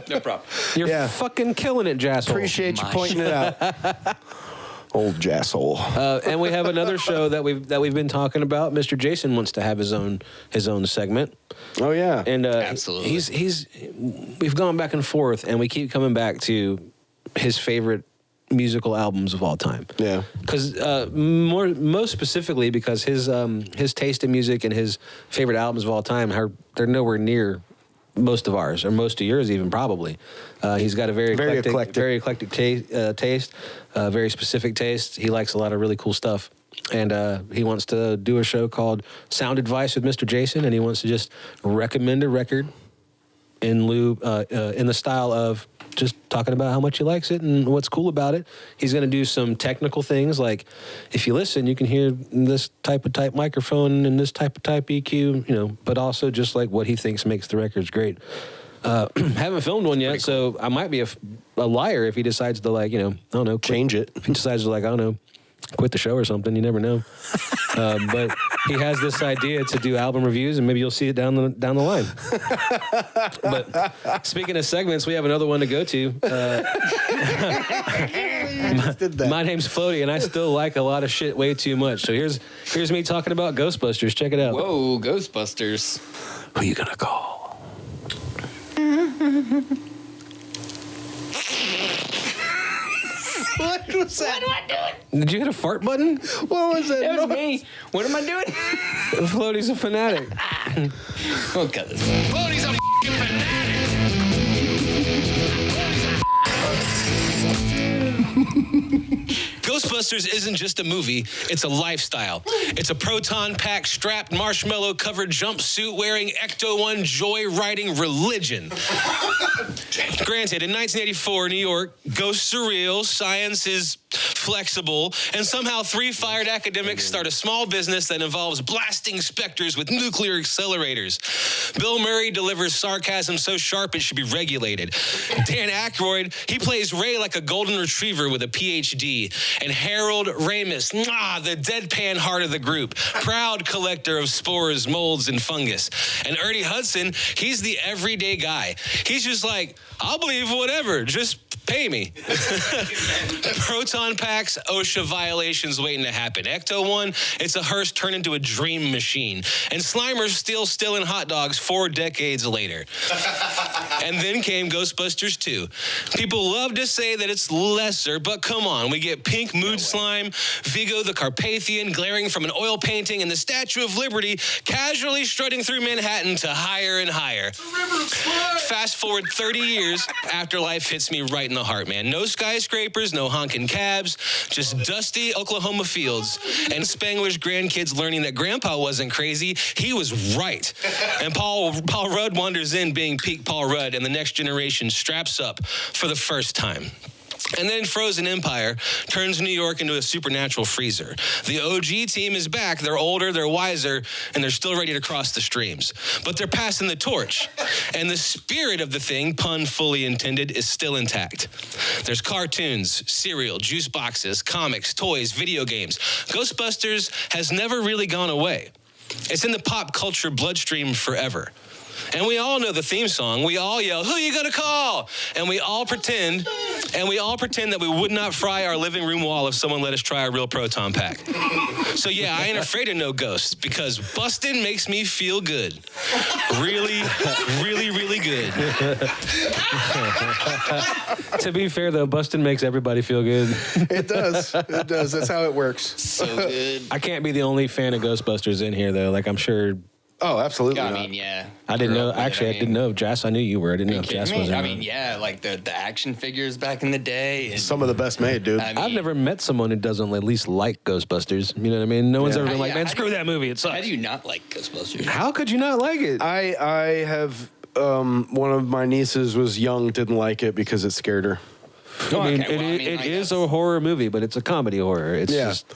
[SPEAKER 3] no problem.
[SPEAKER 1] You're fucking killing it, Jassel.
[SPEAKER 2] Appreciate you pointing it out. Old Jassel.
[SPEAKER 1] And we have another show that we've been talking about. Mr. Jason wants to have his own segment.
[SPEAKER 2] Oh yeah,
[SPEAKER 1] and
[SPEAKER 3] absolutely.
[SPEAKER 1] We've gone back and forth, and we keep coming back to his favorite musical albums of all time.
[SPEAKER 2] Yeah,
[SPEAKER 1] because most specifically because his taste in music and his favorite albums of all time they're nowhere near most of ours, or most of yours even, probably. He's got a very eclectic taste, very specific taste. He likes a lot of really cool stuff. And he wants to do a show called Sound Advice with Mr. Jason, and he wants to just recommend a record in the style of just talking about how much he likes it and what's cool about it. He's going to do some technical things, like if you listen, you can hear this type of microphone and this type of EQ, you know, but also just like what he thinks makes the records great. Haven't filmed one yet, so I might be a liar if he decides to, like, you know, I don't know,
[SPEAKER 2] change it.
[SPEAKER 1] If he decides to, like, I don't know, quit the show or something. You never know. But he has this idea to do album reviews, and maybe you'll see it down the line. But speaking of segments, we have another one to go to. My name's Floaty, and I still like a lot of shit way too much. So here's me talking about Ghostbusters. Check it out.
[SPEAKER 3] Whoa, Ghostbusters.
[SPEAKER 2] Who you gonna call? What was that?
[SPEAKER 3] What am I doing?
[SPEAKER 1] Did you hit a fart button?
[SPEAKER 2] What was that?
[SPEAKER 3] That was me. What am I doing?
[SPEAKER 1] Floaty's a fanatic.
[SPEAKER 3] Oh, God.
[SPEAKER 4] Floaty's a
[SPEAKER 1] Ghostbusters isn't just a movie, it's a lifestyle. It's a proton-packed, strapped, marshmallow-covered jumpsuit wearing Ecto-1 joy-riding religion. Granted, in 1984, New York, ghosts are real, science is flexible, and somehow 3 fired academics start a small business that involves blasting specters with nuclear accelerators. Bill Murray delivers sarcasm so sharp it should be regulated. Dan Aykroyd, he plays Ray like a golden retriever with a PhD. And Harold Ramis, the deadpan heart of the group, proud collector of spores, molds, and fungus. And Ernie Hudson, he's the everyday guy. He's just like, I'll believe whatever, just pay me. Proton packs, OSHA violations waiting to happen. Ecto-1, it's a hearse turned into a dream machine. And Slimer's still stealing hot dogs 4 decades later. And then came Ghostbusters 2. People love to say that it's lesser, but come on, we get Pink Mood Slime, Vigo the Carpathian glaring from an oil painting, and the Statue of Liberty casually strutting through Manhattan to higher and higher. Fast forward 30 years, Afterlife hits me right in the heart, man. No skyscrapers, no honking cabs, just dusty Oklahoma fields. And Spangler's grandkids learning that Grandpa wasn't crazy. He was right. And Paul Rudd wanders in being peak Paul Rudd, and the next generation straps up for the first time. And then Frozen Empire turns New York into a supernatural freezer. The OG team is back. They're older, they're wiser, and they're still ready to cross the streams. But they're passing the torch. And the spirit of the thing, pun fully intended, is still intact. There's cartoons, cereal, juice boxes, comics, toys, video games. Ghostbusters has never really gone away. It's in the pop culture bloodstream forever. And we all know the theme song. We all yell, "Who you gonna call?" And we all pretend that we would not fry our living room wall if someone let us try a real proton pack. So yeah, I ain't afraid of no ghosts because bustin' makes me feel good. Really, really, really good. To be fair though, bustin' makes everybody feel good.
[SPEAKER 2] It does. It does. That's how it works.
[SPEAKER 3] So good.
[SPEAKER 1] I can't be the only fan of Ghostbusters in here though. Like I'm sure.
[SPEAKER 2] Oh, absolutely
[SPEAKER 3] I
[SPEAKER 2] not.
[SPEAKER 3] mean, yeah.
[SPEAKER 1] I didn't know. Actually, I didn't know if Jess. I knew you were. I didn't know if Jess was in
[SPEAKER 3] I
[SPEAKER 1] it.
[SPEAKER 3] mean, yeah, like the action figures back in the day. And,
[SPEAKER 2] Some of the best made, dude.
[SPEAKER 3] I mean,
[SPEAKER 1] I've never met someone who doesn't at least like Ghostbusters. You know what I mean? No one's ever been like, man, screw that movie. It sucks.
[SPEAKER 3] How do you not like Ghostbusters?
[SPEAKER 1] How could you not like it?
[SPEAKER 2] I have one of my nieces was young, didn't like it because it scared her.
[SPEAKER 1] I mean,
[SPEAKER 3] Okay,
[SPEAKER 1] it is a horror movie, but it's a comedy horror. It's just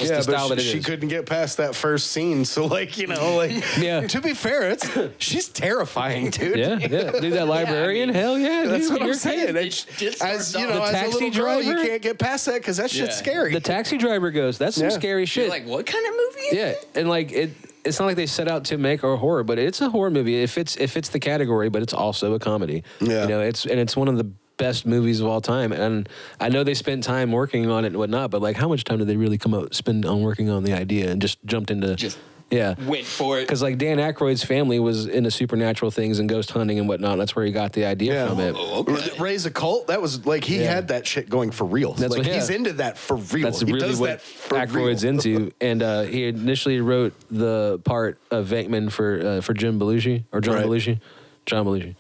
[SPEAKER 1] it's the style
[SPEAKER 2] but
[SPEAKER 1] that it
[SPEAKER 2] she
[SPEAKER 1] is.
[SPEAKER 2] couldn't get past that first scene. So, like, you know, like,
[SPEAKER 1] Yeah.
[SPEAKER 2] to be fair, she's terrifying, dude.
[SPEAKER 1] Yeah. Dude, that librarian, hell yeah.
[SPEAKER 2] That's
[SPEAKER 1] dude,
[SPEAKER 2] what I'm
[SPEAKER 1] you're
[SPEAKER 2] saying.
[SPEAKER 1] kidding.
[SPEAKER 2] As you
[SPEAKER 1] The
[SPEAKER 2] know, as a
[SPEAKER 1] taxi
[SPEAKER 2] little girl, you
[SPEAKER 1] driver?
[SPEAKER 2] can't get past that because that shit's
[SPEAKER 3] Yeah.
[SPEAKER 2] scary.
[SPEAKER 1] The taxi driver goes, that's some
[SPEAKER 2] Yeah.
[SPEAKER 1] scary shit.
[SPEAKER 3] You're like, what kind of movie is
[SPEAKER 1] Yeah, and like it's not like they set out to make a horror, but it's a horror movie. It fits the category, but it's also a comedy.
[SPEAKER 2] Yeah.
[SPEAKER 1] You know, it's one of the best movies of all time. And I know they spent time working on it and whatnot, but like how much time did they really spend on working on the idea and just jumped into yeah.
[SPEAKER 3] Went for it.
[SPEAKER 1] Because like Dan Aykroyd's family was into supernatural things and ghost hunting and whatnot. That's where he got the idea from it.
[SPEAKER 3] Oh, okay.
[SPEAKER 2] Raise a cult. That was like he had that shit going for real.
[SPEAKER 1] That's
[SPEAKER 2] like
[SPEAKER 1] what-
[SPEAKER 2] he's into that for real.
[SPEAKER 1] That's
[SPEAKER 2] he
[SPEAKER 1] really
[SPEAKER 2] does
[SPEAKER 1] what
[SPEAKER 2] that for
[SPEAKER 1] Aykroyd's
[SPEAKER 2] real.
[SPEAKER 1] into. And he initially wrote the part of Venkman for Jim Belushi or John
[SPEAKER 2] Right.
[SPEAKER 1] Belushi. John Belushi.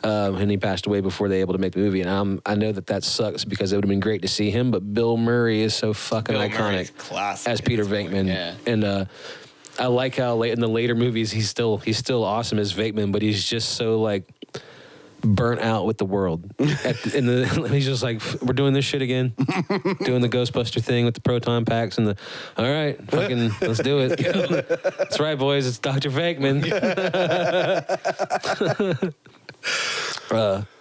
[SPEAKER 1] And he passed away before they were able to make the movie. And I know that sucks because it would have been great to see him, but Bill Murray is so fucking
[SPEAKER 3] Bill
[SPEAKER 1] iconic
[SPEAKER 3] Murray's classic
[SPEAKER 1] as Peter
[SPEAKER 3] at this point,
[SPEAKER 1] Venkman.
[SPEAKER 3] yeah.
[SPEAKER 1] And I like how in the later movies he's still awesome as Venkman, but he's just so like burnt out with the world. He's just like, we're doing this shit again, doing the Ghostbuster thing with the proton packs and all right, fucking let's do it. That's right, boys. It's Dr. Venkman.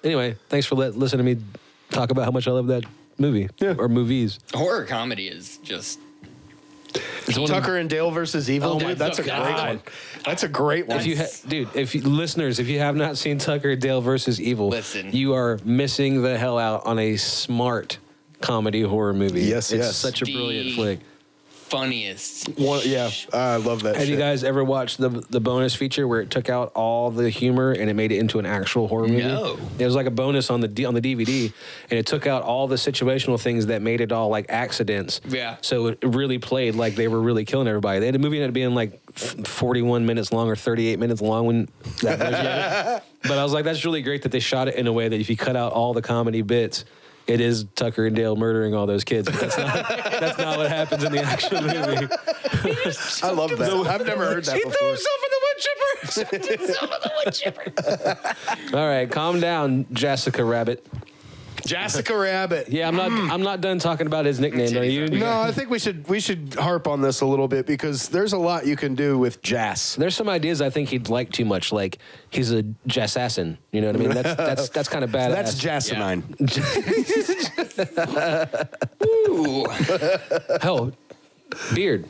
[SPEAKER 1] Anyway, thanks for listening to me talk about how much I love that movie or movies.
[SPEAKER 3] Horror comedy is just.
[SPEAKER 2] Tucker and Dale versus Evil,
[SPEAKER 1] Oh my
[SPEAKER 2] dude. That's a
[SPEAKER 1] God.
[SPEAKER 2] great one. That's a great one.
[SPEAKER 1] If you have not seen Tucker and Dale versus Evil,
[SPEAKER 3] Listen.
[SPEAKER 1] you are missing the hell out on a smart comedy horror movie.
[SPEAKER 2] Yes,
[SPEAKER 1] it's
[SPEAKER 2] yes.
[SPEAKER 1] such a brilliant flick.
[SPEAKER 3] Funniest.
[SPEAKER 2] I love that
[SPEAKER 1] Have
[SPEAKER 2] shit.
[SPEAKER 1] you guys ever watched the bonus feature where it took out all the humor and it made it into an actual horror movie?
[SPEAKER 3] No.
[SPEAKER 1] It was like a bonus on the DVD, and it took out all the situational things that made it all like accidents.
[SPEAKER 3] Yeah.
[SPEAKER 1] So it really played like they were really killing everybody. They had a movie ended up being like 41 minutes long or 38 minutes long when that version of it. But I was like, that's really great that they shot it in a way that if you cut out all the comedy bits, it is Tucker and Dale murdering all those kids. But that's not what happens in the actual movie.
[SPEAKER 2] I love that. I've never heard that before.
[SPEAKER 1] himself in the wood chipper. All right, calm down, Jessica Rabbit.
[SPEAKER 2] Jessica Rabbit.
[SPEAKER 1] Yeah, I'm not done talking about his nickname. Are you?
[SPEAKER 2] No, I think we should harp on this a little bit because there's a lot you can do with Jass.
[SPEAKER 1] There's some ideas I think he'd like too much. Like he's a jassassin. You know what I mean? That's kind of badass.
[SPEAKER 2] That's Jassinine.
[SPEAKER 3] Ooh.
[SPEAKER 1] Hell, beard.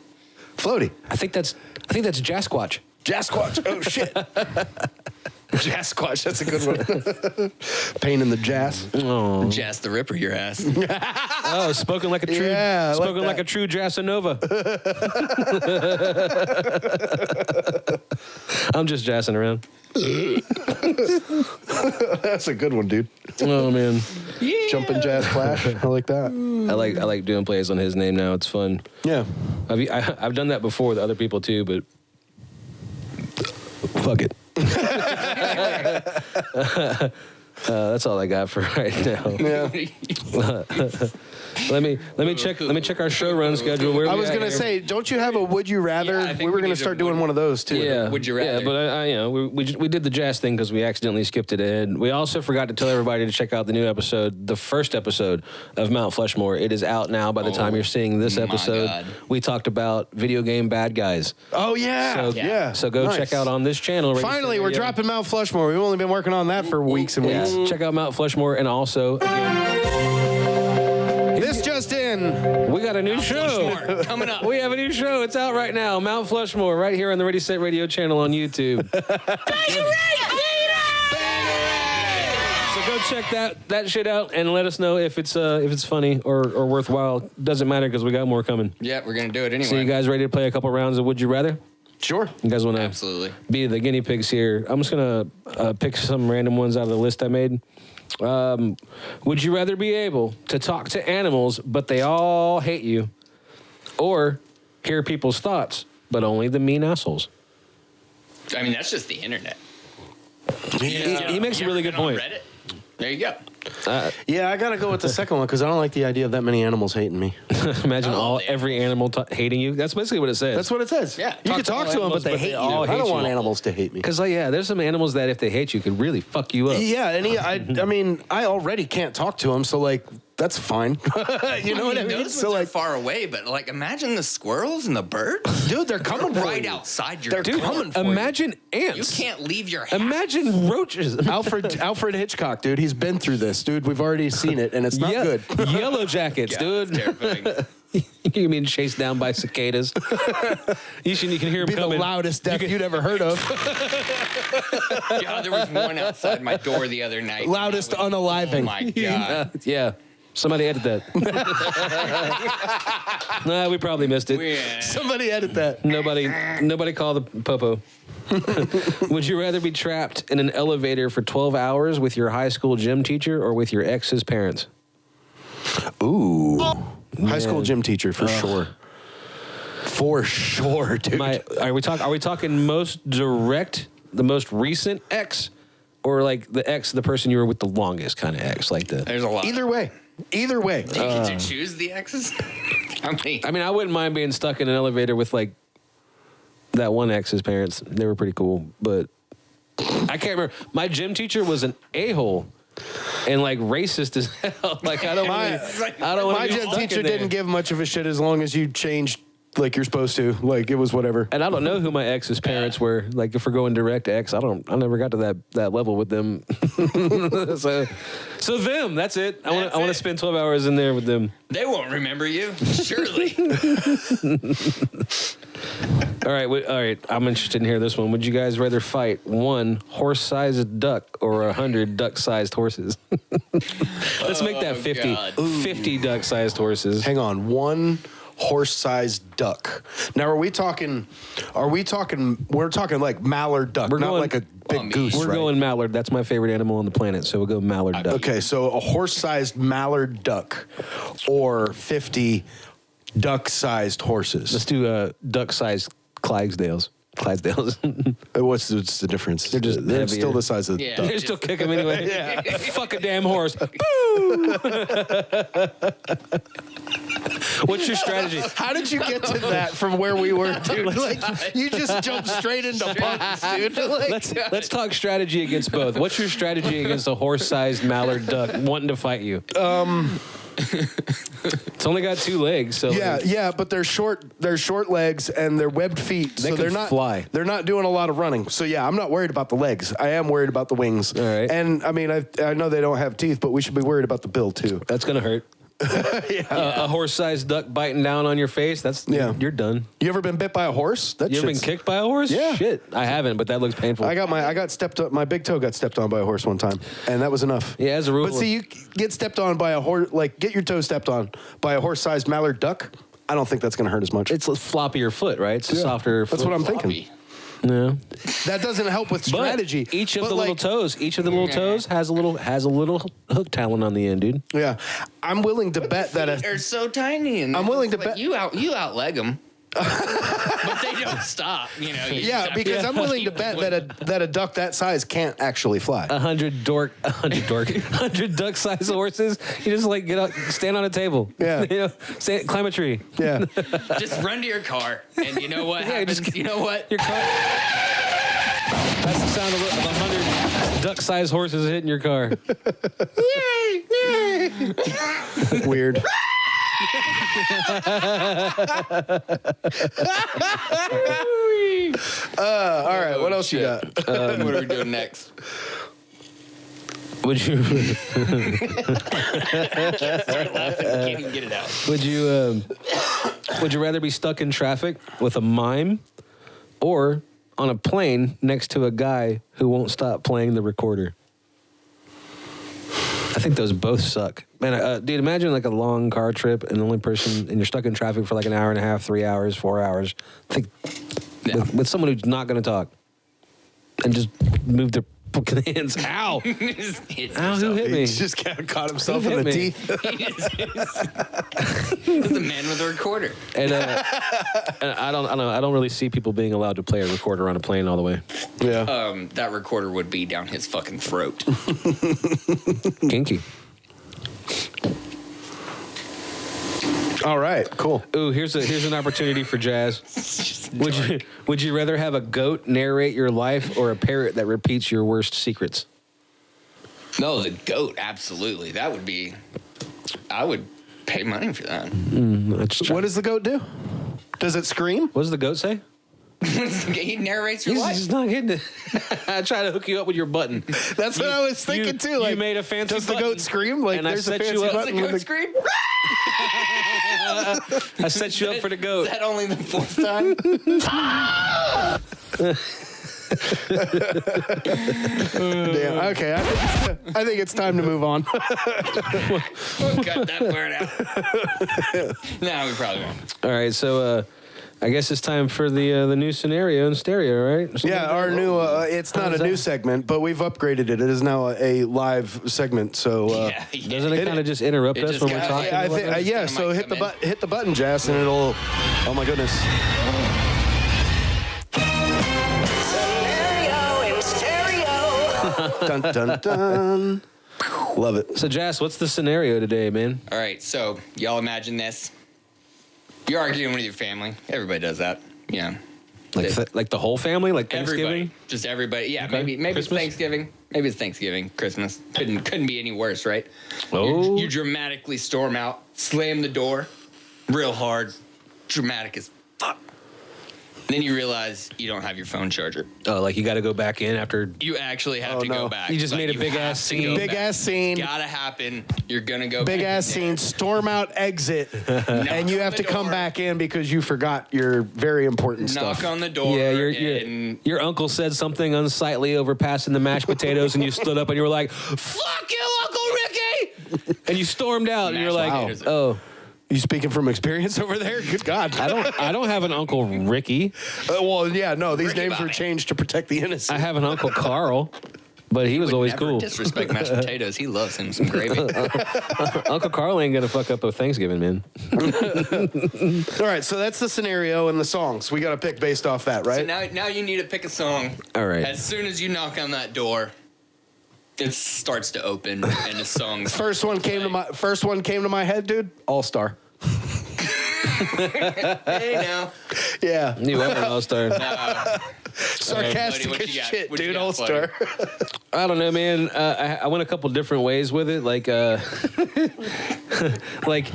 [SPEAKER 2] Floaty.
[SPEAKER 1] I think that's Jasquatch.
[SPEAKER 2] Jasquatch. Oh shit. Jasquatch. That's a good one. Pain in the Jass.
[SPEAKER 1] Oh,
[SPEAKER 3] Jas the Ripper, your ass.
[SPEAKER 1] oh, spoken like a true,
[SPEAKER 2] Yeah, I like
[SPEAKER 1] spoken like
[SPEAKER 2] that.
[SPEAKER 1] a true Jassanova. I'm just jassing around.
[SPEAKER 2] That's a good one, dude.
[SPEAKER 1] Oh man,
[SPEAKER 2] Jumping Jazz Flash. I like that.
[SPEAKER 1] I like doing plays on his name now. It's fun.
[SPEAKER 2] Yeah.
[SPEAKER 1] I've done that before with other people too, but fuck it. That's all I got for right now.
[SPEAKER 2] Yeah.
[SPEAKER 1] Let me check our show run schedule. Where
[SPEAKER 2] I
[SPEAKER 1] we
[SPEAKER 2] was
[SPEAKER 1] at
[SPEAKER 2] gonna
[SPEAKER 1] here?
[SPEAKER 2] say, don't you have a would you rather?
[SPEAKER 3] Yeah, I think
[SPEAKER 2] we were
[SPEAKER 3] we
[SPEAKER 2] gonna
[SPEAKER 3] need
[SPEAKER 2] start
[SPEAKER 3] a
[SPEAKER 2] doing
[SPEAKER 3] would-
[SPEAKER 2] one of those too.
[SPEAKER 1] Yeah,
[SPEAKER 3] Would you rather?
[SPEAKER 1] Yeah, but we did the jazz thing because we accidentally skipped it ahead. We also forgot to tell everybody to check out the new episode, the first episode of Mount Fleshmore. It is out now. By the time you're seeing this
[SPEAKER 3] my
[SPEAKER 1] episode,
[SPEAKER 3] God.
[SPEAKER 1] we talked about video game bad guys.
[SPEAKER 2] Oh yeah.
[SPEAKER 1] So
[SPEAKER 2] yeah.
[SPEAKER 1] So go
[SPEAKER 2] Nice.
[SPEAKER 1] check out on this channel. Radio
[SPEAKER 2] Finally,
[SPEAKER 1] State
[SPEAKER 2] we're
[SPEAKER 1] Radio.
[SPEAKER 2] dropping Mount Fleshmore. We've only been working on that for weeks and weeks.
[SPEAKER 1] Yeah, check out Mount Fleshmore, and also again,
[SPEAKER 2] This just in.
[SPEAKER 1] we got a new show
[SPEAKER 3] Fleshmore, coming up.
[SPEAKER 1] We have a new show. It's out right now. Mount Fleshmore, right here on the Ready Set Radio channel on YouTube. So go check that shit out and let us know if it's funny or worthwhile. Doesn't matter because we got more coming.
[SPEAKER 3] Yeah, we're gonna do it anyway.
[SPEAKER 1] So you guys ready to play a couple rounds of Would You Rather?
[SPEAKER 2] Sure.
[SPEAKER 1] You guys want to
[SPEAKER 3] Absolutely.
[SPEAKER 1] be the guinea pigs here? I'm just gonna pick some random ones out of the list I made. Would you rather be able to talk to animals but they all hate you, or hear people's thoughts but only the mean assholes?
[SPEAKER 3] I mean, that's just the internet.
[SPEAKER 1] He makes a
[SPEAKER 3] You
[SPEAKER 1] really
[SPEAKER 3] ever
[SPEAKER 1] good
[SPEAKER 3] been on
[SPEAKER 1] point.
[SPEAKER 3] Reddit? There you go.
[SPEAKER 2] Yeah, I gotta go with the second one because I don't like the idea of that many animals hating me.
[SPEAKER 1] Imagine
[SPEAKER 3] Oh, yeah.
[SPEAKER 1] every animal hating you. That's basically what it says.
[SPEAKER 2] That's what it says.
[SPEAKER 3] Yeah.
[SPEAKER 2] You can talk to them, but they hate you.
[SPEAKER 1] all
[SPEAKER 2] I
[SPEAKER 1] hate
[SPEAKER 2] don't
[SPEAKER 1] you.
[SPEAKER 2] want animals to hate me.
[SPEAKER 1] Because there's some animals that if they hate you could really fuck you up.
[SPEAKER 2] Yeah, and I mean, I already can't talk to them, so like that's fine. You know what I mean?
[SPEAKER 3] Those
[SPEAKER 2] So
[SPEAKER 3] ones are
[SPEAKER 2] like,
[SPEAKER 3] far away, but like, imagine the squirrels and the birds.
[SPEAKER 2] dude, they're coming for
[SPEAKER 3] right
[SPEAKER 2] you.
[SPEAKER 3] outside your
[SPEAKER 2] They're
[SPEAKER 3] door.
[SPEAKER 2] coming for you.
[SPEAKER 1] Imagine
[SPEAKER 3] You
[SPEAKER 1] ants.
[SPEAKER 3] can't leave your house.
[SPEAKER 1] Imagine roaches.
[SPEAKER 2] Alfred Hitchcock, dude. He's been through this, dude. We've already seen it, and it's not good.
[SPEAKER 1] Yellow jackets,
[SPEAKER 3] Yeah,
[SPEAKER 1] dude.
[SPEAKER 3] it's terrifying.
[SPEAKER 1] You mean chased down by cicadas? You can hear them
[SPEAKER 2] Be the
[SPEAKER 1] coming.
[SPEAKER 2] loudest death you'd ever heard of.
[SPEAKER 3] Yeah, there was one outside my door the other night.
[SPEAKER 2] Loudest
[SPEAKER 3] and I was-
[SPEAKER 2] unaliving.
[SPEAKER 3] Oh my god.
[SPEAKER 1] Yeah. Somebody edit that. Nah, we probably missed it.
[SPEAKER 3] Yeah.
[SPEAKER 2] Somebody edit that.
[SPEAKER 1] Nobody call the popo. Would you rather be trapped in an elevator for 12 hours with your high school gym teacher or with your ex's parents?
[SPEAKER 2] Ooh. High school gym teacher for sure. For sure, dude.
[SPEAKER 1] Are we talking most direct, the most recent ex, or like the ex, the person you were with the longest kind of ex, like the?
[SPEAKER 3] There's a lot.
[SPEAKER 2] Either way.
[SPEAKER 3] Did you choose the exes?
[SPEAKER 1] I mean, I wouldn't mind being stuck in an elevator with like that one ex's parents. They were pretty cool, but I can't remember. My gym teacher was an a-hole and like racist as hell. Like I don't want
[SPEAKER 2] My gym teacher didn't give much of a shit as long as you changed like you're supposed to. Like it was whatever.
[SPEAKER 1] And I don't know who my ex's parents were. Like if we're going direct ex, I never got to that level with them. so them, that's it. I want to spend 12 hours in there with them.
[SPEAKER 3] They won't remember you, surely.
[SPEAKER 1] All right. I'm interested in hearing this one. Would you guys rather fight 1 horse-sized duck or 100 duck-sized horses? Let's make that 50.
[SPEAKER 3] God.
[SPEAKER 1] 50 duck-sized horses.
[SPEAKER 2] Hang on, 1 horse-sized duck. Now, we're talking like mallard duck,
[SPEAKER 1] We're
[SPEAKER 2] not
[SPEAKER 1] going-
[SPEAKER 2] like a big goose,
[SPEAKER 1] We're
[SPEAKER 2] right?
[SPEAKER 1] going mallard. That's my favorite animal on the planet, so we'll go mallard duck.
[SPEAKER 2] Okay, so a horse-sized mallard duck or 50 duck-sized horses.
[SPEAKER 1] Let's do duck-sized Clydesdales.
[SPEAKER 2] What's the difference? They're
[SPEAKER 1] heavier.
[SPEAKER 2] still the size of
[SPEAKER 3] Yeah.
[SPEAKER 2] duck.
[SPEAKER 1] They still kick him anyway.
[SPEAKER 2] Yeah.
[SPEAKER 1] Fuck a damn horse. Boo! What's your strategy?
[SPEAKER 2] How did you get to that from where we were, dude? Like you just jumped straight into puns, dude. Like,
[SPEAKER 1] Let's talk strategy against both. What's your strategy against a horse-sized mallard duck wanting to fight you? It's only got 2 legs, so
[SPEAKER 2] yeah, but they're short legs and they're webbed feet, so
[SPEAKER 1] could
[SPEAKER 2] they're not
[SPEAKER 1] fly.
[SPEAKER 2] They're not doing a lot of running. So yeah, I'm not worried about the legs. I am worried about the wings.
[SPEAKER 1] All right.
[SPEAKER 2] And I mean, I know they don't have teeth, but we should be worried about the bill too.
[SPEAKER 1] that's gonna hurt. A horse-sized duck biting down on your face. You're done.
[SPEAKER 2] You ever been bit by a horse? That
[SPEAKER 1] You ever been
[SPEAKER 2] shit's-
[SPEAKER 1] kicked by a horse?
[SPEAKER 2] Yeah.
[SPEAKER 1] Shit, I haven't, but that looks painful.
[SPEAKER 2] my big toe got stepped on by a horse one time, and that was enough.
[SPEAKER 1] Yeah, as a rule.
[SPEAKER 2] But see, you get stepped on by a horse, like get your toe stepped on by a horse-sized mallard duck. I don't think that's going to hurt as much.
[SPEAKER 1] it's a floppier foot, right? It's a softer foot.
[SPEAKER 2] That's what I'm thinking.
[SPEAKER 3] Floppy.
[SPEAKER 1] Yeah.
[SPEAKER 2] That doesn't help with
[SPEAKER 1] But
[SPEAKER 2] strategy.
[SPEAKER 1] each of
[SPEAKER 2] But,
[SPEAKER 1] the
[SPEAKER 2] like,
[SPEAKER 1] little toes has a little hook talon on the end, dude.
[SPEAKER 2] Yeah, I'm willing to bet that.
[SPEAKER 3] They're so tiny, and
[SPEAKER 2] I'm willing to
[SPEAKER 3] like,
[SPEAKER 2] bet-
[SPEAKER 3] you outleg them. But they don't stop, you know. You
[SPEAKER 2] Yeah,
[SPEAKER 3] just have
[SPEAKER 2] because I'm willing to bet that a duck that size can't actually fly.
[SPEAKER 1] 100 duck-sized horses. You just like get up, stand on a table.
[SPEAKER 2] Yeah.
[SPEAKER 1] You know, climb a tree.
[SPEAKER 2] Yeah.
[SPEAKER 3] just run to your car, and you know what happens? You know what?
[SPEAKER 1] Your car. That's the sound of 100 duck-sized horses hitting your car.
[SPEAKER 2] Weird. All right, what else you got?
[SPEAKER 3] What are we doing next?
[SPEAKER 1] Would you?
[SPEAKER 3] Start laughing. Can't even get it out.
[SPEAKER 1] Would you? Would you rather be stuck in traffic with a mime, or on a plane next to a guy who won't stop playing the recorder? I think those both suck. Man, dude, imagine like a long car trip and the only person, and you're stuck in traffic for like an hour and a half, 3 hours, 4 hours. Think with someone who's not going to talk and just move their fucking hands. Ow! Ow, who hit me?
[SPEAKER 2] He just caught himself
[SPEAKER 1] Who
[SPEAKER 2] in the
[SPEAKER 1] hit me?
[SPEAKER 2] teeth.
[SPEAKER 3] It's the man with a recorder.
[SPEAKER 1] And I don't really see people being allowed to play a recorder on a plane all the way.
[SPEAKER 2] Yeah.
[SPEAKER 3] That recorder would be down his fucking throat.
[SPEAKER 1] Kinky.
[SPEAKER 2] All right, cool.
[SPEAKER 1] Ooh, here's an opportunity for Jazz. Would you rather have a goat narrate your life or a parrot that repeats your worst secrets?
[SPEAKER 3] No, the goat, absolutely. That would be. I would pay money for that.
[SPEAKER 2] What does the goat do? Does it scream?
[SPEAKER 1] What does the goat say?
[SPEAKER 3] He narrates your
[SPEAKER 1] He's
[SPEAKER 3] life.
[SPEAKER 1] just not getting it. I try to hook you up with your button.
[SPEAKER 2] That's what I was thinking too. Like,
[SPEAKER 1] you made a fancy
[SPEAKER 2] does the
[SPEAKER 1] button,
[SPEAKER 2] goat scream? Like,
[SPEAKER 1] and I
[SPEAKER 2] there's a
[SPEAKER 1] set
[SPEAKER 2] fancy
[SPEAKER 1] you up.
[SPEAKER 3] Does
[SPEAKER 2] button
[SPEAKER 3] the
[SPEAKER 2] with
[SPEAKER 3] goat
[SPEAKER 2] a
[SPEAKER 3] scream?
[SPEAKER 1] I set you up for the goat.
[SPEAKER 3] Is that only the fourth time?
[SPEAKER 2] Damn. Okay, I think it's time to move on.
[SPEAKER 3] We'll cut that part out. No, we probably won't.
[SPEAKER 1] All right, so I guess it's time for the new scenario in stereo, right?
[SPEAKER 2] Yeah, our new, it's not a new segment, but we've upgraded it. It is now a live segment. So
[SPEAKER 3] Yeah.
[SPEAKER 1] Doesn't it kind of just interrupt
[SPEAKER 3] it
[SPEAKER 1] us
[SPEAKER 3] just
[SPEAKER 1] when we're
[SPEAKER 3] kinda-
[SPEAKER 1] talking?
[SPEAKER 2] yeah, I
[SPEAKER 1] about
[SPEAKER 2] think,
[SPEAKER 1] that?
[SPEAKER 2] yeah.
[SPEAKER 3] Kinda
[SPEAKER 2] So
[SPEAKER 3] might
[SPEAKER 2] hit
[SPEAKER 3] come
[SPEAKER 2] hit the button, Jess, and it'll. Oh my goodness. Dun dun dun. Love it.
[SPEAKER 1] So, Jazz, what's the scenario today, man?
[SPEAKER 3] All right, so y'all imagine this. You're arguing with your family. Everybody does that. Yeah.
[SPEAKER 1] Like the whole family, like Thanksgiving.
[SPEAKER 3] Everybody. Just everybody. Yeah,
[SPEAKER 1] Okay.
[SPEAKER 3] maybe it's
[SPEAKER 1] Christmas?
[SPEAKER 3] Thanksgiving. Maybe it's Thanksgiving, Christmas. Couldn't be any worse, right?
[SPEAKER 1] Oh.
[SPEAKER 3] You dramatically storm out, slam the door real hard, dramatic as fuck. Then you realize you don't have your phone charger.
[SPEAKER 1] Oh, like you got to go back in after.
[SPEAKER 3] You actually have
[SPEAKER 2] Oh,
[SPEAKER 3] to
[SPEAKER 2] no.
[SPEAKER 3] go back.
[SPEAKER 1] You just made a big
[SPEAKER 3] have
[SPEAKER 1] ass
[SPEAKER 3] to go
[SPEAKER 1] scene.
[SPEAKER 2] Big
[SPEAKER 3] back.
[SPEAKER 2] ass scene.
[SPEAKER 3] Gotta happen. You're gonna go
[SPEAKER 2] Big
[SPEAKER 3] back
[SPEAKER 2] ass
[SPEAKER 3] in there.
[SPEAKER 2] scene. Storm out, exit, and you
[SPEAKER 3] on
[SPEAKER 2] have
[SPEAKER 3] the
[SPEAKER 2] to come
[SPEAKER 3] door.
[SPEAKER 2] back in because you forgot your very important
[SPEAKER 3] Knock
[SPEAKER 2] stuff.
[SPEAKER 3] on the door.
[SPEAKER 1] Yeah,
[SPEAKER 3] and
[SPEAKER 1] your uncle said something unsightly over passing the mashed potatoes, and you stood up and you were like, "Fuck you, Uncle Ricky!" And you stormed out, and you're
[SPEAKER 3] Mashed
[SPEAKER 1] like,
[SPEAKER 3] potatoes.
[SPEAKER 1] "Oh,
[SPEAKER 2] You speaking from experience over there? Good God.
[SPEAKER 1] I don't have an Uncle Ricky.
[SPEAKER 2] Well, yeah, no, these
[SPEAKER 3] Ricky
[SPEAKER 2] names were
[SPEAKER 3] Bobby.
[SPEAKER 2] changed to protect the innocent.
[SPEAKER 1] I have an Uncle Carl, but he was always
[SPEAKER 3] Never
[SPEAKER 1] cool.
[SPEAKER 3] disrespect mashed potatoes. He loves him some gravy.
[SPEAKER 1] Uncle Carl ain't gonna fuck up a Thanksgiving, man.
[SPEAKER 2] All right, so that's the scenario and the songs. We got to pick based off that,
[SPEAKER 3] So
[SPEAKER 2] right?
[SPEAKER 3] now you need to pick a song.
[SPEAKER 1] All right.
[SPEAKER 3] As soon as you knock on that door, it starts to open and the song.
[SPEAKER 2] First one came to my head, dude. All Star.
[SPEAKER 3] Hey now.
[SPEAKER 2] Yeah.
[SPEAKER 1] New Ever All-Star.
[SPEAKER 2] Sarcastic
[SPEAKER 3] What
[SPEAKER 2] as
[SPEAKER 3] you got?
[SPEAKER 2] shit,
[SPEAKER 3] What you
[SPEAKER 2] dude.
[SPEAKER 3] got,
[SPEAKER 2] All Star.
[SPEAKER 1] I don't know, man. I went a couple different ways with it. Like, like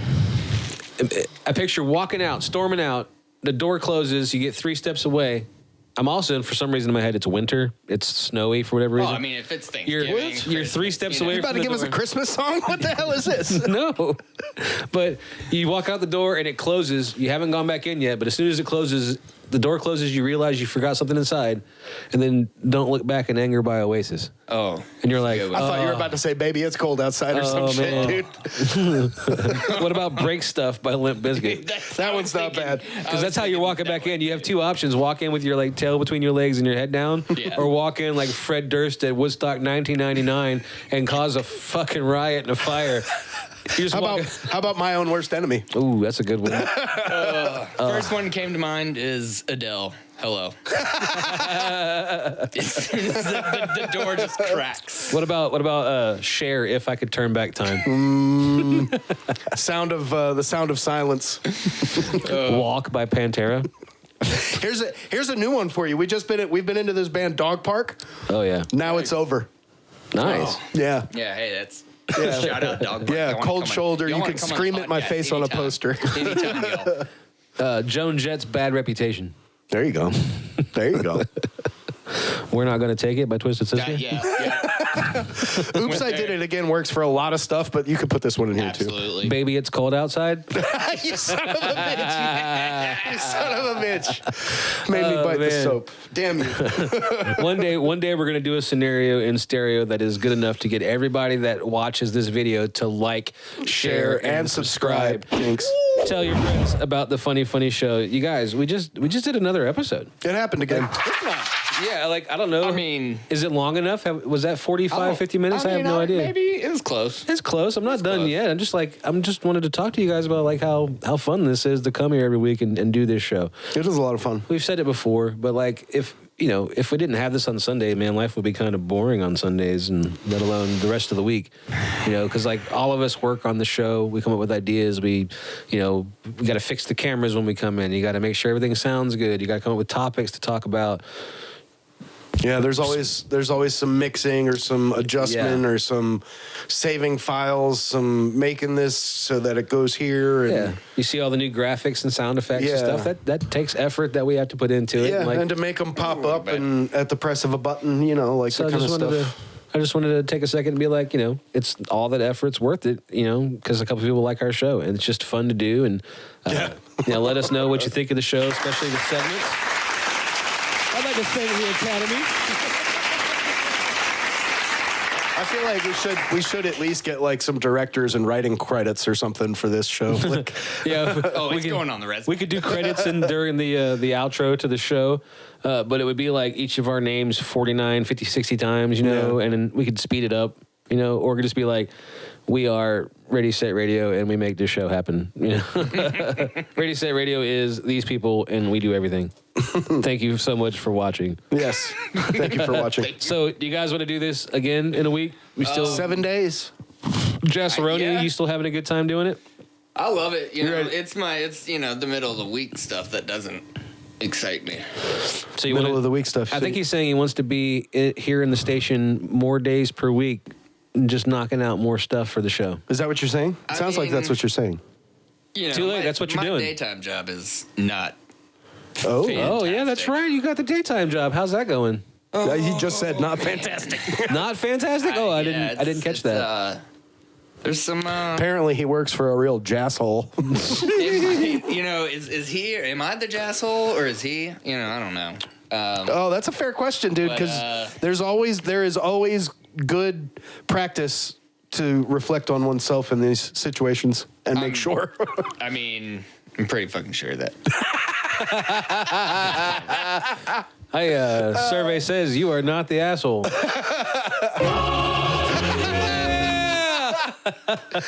[SPEAKER 1] I picture walking out, storming out. The door closes. You get 3 steps away. I'm also, for some reason in my head, it's winter. It's snowy for whatever
[SPEAKER 3] Oh,
[SPEAKER 1] reason.
[SPEAKER 3] I mean, if it's
[SPEAKER 1] You're
[SPEAKER 3] Thanksgiving,
[SPEAKER 1] 3 steps away
[SPEAKER 2] You about
[SPEAKER 1] from
[SPEAKER 2] to
[SPEAKER 1] the
[SPEAKER 2] give us a
[SPEAKER 1] door.
[SPEAKER 2] Christmas song? What the hell is this?
[SPEAKER 1] No, but you walk out the door and it closes. You haven't gone back in yet, but as soon as it closes, the door closes, you realize you forgot something inside, and then don't look back in anger by Oasis.
[SPEAKER 3] Oh,
[SPEAKER 1] And you're like,
[SPEAKER 2] I thought you were about to say, baby, it's cold outside or some
[SPEAKER 1] Oh,
[SPEAKER 2] shit,
[SPEAKER 1] man.
[SPEAKER 2] dude.
[SPEAKER 1] what about Break Stuff by Limp Bizkit?
[SPEAKER 2] That one's not bad.
[SPEAKER 1] Because that's how you're walking back in. You have 2 options: walk in with your like tail between your legs and your head down,
[SPEAKER 3] Yeah.
[SPEAKER 1] or walk in like Fred Durst at Woodstock 1999 and cause a fucking riot and a fire. You just
[SPEAKER 2] How about my own worst enemy?
[SPEAKER 1] Ooh, that's a good one.
[SPEAKER 3] First one came to mind is Adele. Hello. the door just cracks.
[SPEAKER 1] What about Cher? If I could turn back time.
[SPEAKER 2] The sound of silence.
[SPEAKER 1] Walk by Pantera.
[SPEAKER 2] Here's a new one for you. We've been into this band Dog Park.
[SPEAKER 1] Oh yeah.
[SPEAKER 2] Now it's over.
[SPEAKER 1] Nice.
[SPEAKER 2] Yeah.
[SPEAKER 3] Yeah, hey, that's
[SPEAKER 2] Yeah.
[SPEAKER 3] shout out Dog Park.
[SPEAKER 2] Yeah,
[SPEAKER 3] Y'all wanna
[SPEAKER 2] cold
[SPEAKER 3] come on-
[SPEAKER 2] shoulder.
[SPEAKER 3] y'all
[SPEAKER 2] You
[SPEAKER 3] wanna
[SPEAKER 2] can
[SPEAKER 3] come on
[SPEAKER 2] scream
[SPEAKER 3] the
[SPEAKER 2] at my
[SPEAKER 3] podcast
[SPEAKER 2] face on a
[SPEAKER 3] anytime.
[SPEAKER 2] poster.
[SPEAKER 3] Anytime, y'all.
[SPEAKER 1] Joan Jett's Bad Reputation.
[SPEAKER 2] There you go. There you go.
[SPEAKER 1] We're Not Gonna Take It by Twisted Sister.
[SPEAKER 3] Yeah.
[SPEAKER 2] Oops, I Did It Again works for a lot of stuff, but you could put this one in here
[SPEAKER 3] Absolutely.
[SPEAKER 1] Baby, It's Cold Outside.
[SPEAKER 2] too. You son of a bitch. You son of a bitch. Made me bite the
[SPEAKER 1] man.
[SPEAKER 2] soap. Damn you.
[SPEAKER 1] One day we're gonna do a scenario in stereo that is good enough to get everybody that watches this video to like, share, and subscribe.
[SPEAKER 2] Thanks.
[SPEAKER 1] Tell your friends about the Funny Show. You guys, we just did another episode.
[SPEAKER 2] It happened again.
[SPEAKER 1] Yeah, like I don't know.
[SPEAKER 3] I mean,
[SPEAKER 1] is it long enough? Was that 45, 50 minutes? I have no idea.
[SPEAKER 3] Maybe it was close.
[SPEAKER 1] It's close. I'm not done
[SPEAKER 3] close.
[SPEAKER 1] yet. I'm just wanted to talk to you guys about like how fun this is to come here every week and do this show.
[SPEAKER 2] It was a lot of fun.
[SPEAKER 1] We've said it before, but like if we didn't have this on Sunday, man, life would be kind of boring on Sundays, and let alone the rest of the week. Because like all of us work on the show, we come up with ideas. We got to fix the cameras when we come in. You got to make sure everything sounds good. You got to come up with topics to talk about.
[SPEAKER 2] Yeah, there's always some mixing or some adjustment or some saving files, some making this so that it goes here. And
[SPEAKER 1] Yeah, you see all the new graphics and sound effects and stuff. That takes effort that we have to put into it.
[SPEAKER 2] Yeah, and to make them pop up and at the press of a button, like
[SPEAKER 1] So
[SPEAKER 2] that kind of stuff.
[SPEAKER 1] I just wanted to take a second and be like, it's all that effort's worth it, because a couple people like our show and it's just fun to do. And let us know what you think of the show, especially the segments. I'd like to thank the Academy.
[SPEAKER 2] I feel like we should at least get like some directors and writing credits or something for this show. Like,
[SPEAKER 1] Yeah.
[SPEAKER 3] It's going on the resume.
[SPEAKER 1] We could do credits during the outro to the show, but it would be like each of our names 49, 50, 60 times, and then we could speed it up, or it could just be like, we are Ready, Set, Radio, and we make this show happen. Ready, Set, Radio is these people, and we do everything. Thank you so much for watching.
[SPEAKER 2] yes, thank you for watching.
[SPEAKER 1] So, do you guys want to do this again in a week? We still
[SPEAKER 2] 7 days.
[SPEAKER 1] Jassaroni,
[SPEAKER 3] Yeah.
[SPEAKER 1] you still having a good time doing it?
[SPEAKER 3] I love it. It's the middle of the week stuff that doesn't excite me.
[SPEAKER 1] So you
[SPEAKER 2] Middle
[SPEAKER 1] wanna-
[SPEAKER 2] of the week stuff.
[SPEAKER 1] I think he's saying he wants to be here in the station more days per week, just knocking out more stuff for the show.
[SPEAKER 2] Is that what you're saying? It sounds like that's what you're saying.
[SPEAKER 1] Too late, that's what you're doing.
[SPEAKER 3] My daytime job is not.
[SPEAKER 2] Oh,
[SPEAKER 1] Oh, yeah, that's
[SPEAKER 3] Fantastic.
[SPEAKER 1] right. You got the daytime job. How's that going?
[SPEAKER 2] he just said not fantastic.
[SPEAKER 1] Not fantastic? Oh, I
[SPEAKER 3] Yeah,
[SPEAKER 1] didn't catch that.
[SPEAKER 3] There's some.
[SPEAKER 2] Apparently, he works for a real jasshole.
[SPEAKER 3] Is he? Am I the jasshole or is he? I don't know.
[SPEAKER 2] Oh, that's a fair question, dude.
[SPEAKER 3] But,
[SPEAKER 2] Because there is always good practice to reflect on oneself in these situations and make sure.
[SPEAKER 3] I mean, I'm pretty fucking sure of that.
[SPEAKER 1] Survey says you are not the asshole.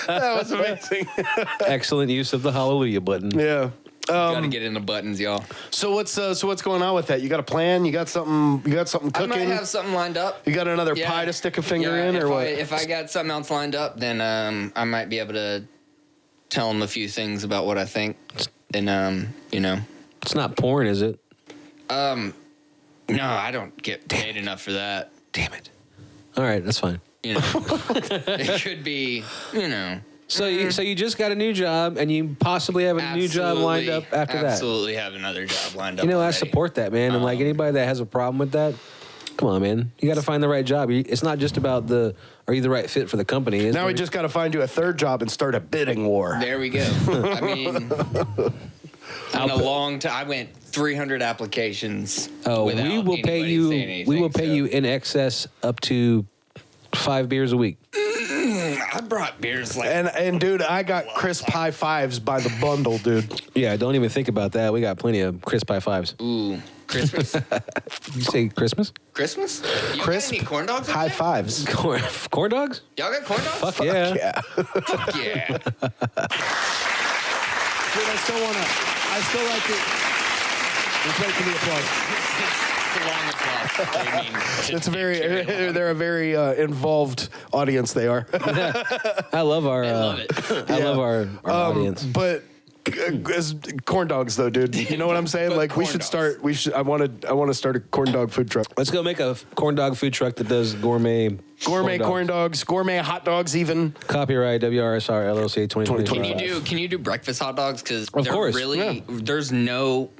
[SPEAKER 2] That was amazing.
[SPEAKER 1] Excellent use of the hallelujah button.
[SPEAKER 2] Yeah.
[SPEAKER 3] Gotta get in the buttons, y'all.
[SPEAKER 2] So what's going on with that? You got a plan? You got something
[SPEAKER 3] I
[SPEAKER 2] cooking?
[SPEAKER 3] might have something lined up.
[SPEAKER 2] You got another
[SPEAKER 3] Yeah.
[SPEAKER 2] pie to stick a finger
[SPEAKER 3] Yeah,
[SPEAKER 2] in, or what?
[SPEAKER 3] If I got something else lined up, then I might be able to tell them a few things about what I think. And
[SPEAKER 1] It's not porn, is it?
[SPEAKER 3] no, I don't get paid enough for that.
[SPEAKER 1] Damn it. All right, that's fine.
[SPEAKER 3] It could be,
[SPEAKER 1] So you just got a new job, and you possibly have a new job lined up after that.
[SPEAKER 3] Absolutely have another job lined up.
[SPEAKER 1] I
[SPEAKER 3] already.
[SPEAKER 1] support that, man. And like anybody that has a problem with that, come on, man. You got to find the right job. It's not just about are you the right fit for the company?
[SPEAKER 2] Now we just got to find you a third job and start a bidding war.
[SPEAKER 3] There we go. I mean, in a long time, I went 300 applications.
[SPEAKER 1] Oh,
[SPEAKER 3] without
[SPEAKER 1] we will pay
[SPEAKER 3] anybody
[SPEAKER 1] you.
[SPEAKER 3] saying anything,
[SPEAKER 1] We will pay
[SPEAKER 3] so.
[SPEAKER 1] you in excess up to 5 beers a week.
[SPEAKER 3] I brought beers like.
[SPEAKER 2] And dude, I got crisp high fives by the bundle, dude.
[SPEAKER 1] Yeah, don't even think about that. We got plenty of crisp high fives.
[SPEAKER 3] Ooh. Christmas?
[SPEAKER 1] You say Christmas?
[SPEAKER 3] Christmas? You
[SPEAKER 2] Crisp.
[SPEAKER 3] got any corn dogs?
[SPEAKER 2] High
[SPEAKER 3] Okay?
[SPEAKER 2] fives.
[SPEAKER 1] Corn dogs?
[SPEAKER 3] Y'all got corn dogs?
[SPEAKER 1] Fuck yeah.
[SPEAKER 2] Yeah.
[SPEAKER 3] Fuck yeah.
[SPEAKER 2] Dude, I still like it. Let's wait for the applause.
[SPEAKER 3] It's a long applause. I mean,
[SPEAKER 2] It's they're a very involved audience. They are.
[SPEAKER 1] I love our.
[SPEAKER 3] I love it.
[SPEAKER 1] I love our audience.
[SPEAKER 2] But as corn dogs, though, dude, you know what I'm saying?
[SPEAKER 3] But
[SPEAKER 2] Like we
[SPEAKER 3] corn
[SPEAKER 2] should
[SPEAKER 3] dogs.
[SPEAKER 2] start. I want to start a corn dog food truck.
[SPEAKER 1] Let's go make a corn dog food truck that does gourmet
[SPEAKER 2] Gourmet gourmet hot dogs, even.
[SPEAKER 1] Copyright WRSR LLC 2025.
[SPEAKER 3] Can you do breakfast hot dogs? Because
[SPEAKER 1] Of course,
[SPEAKER 3] there's no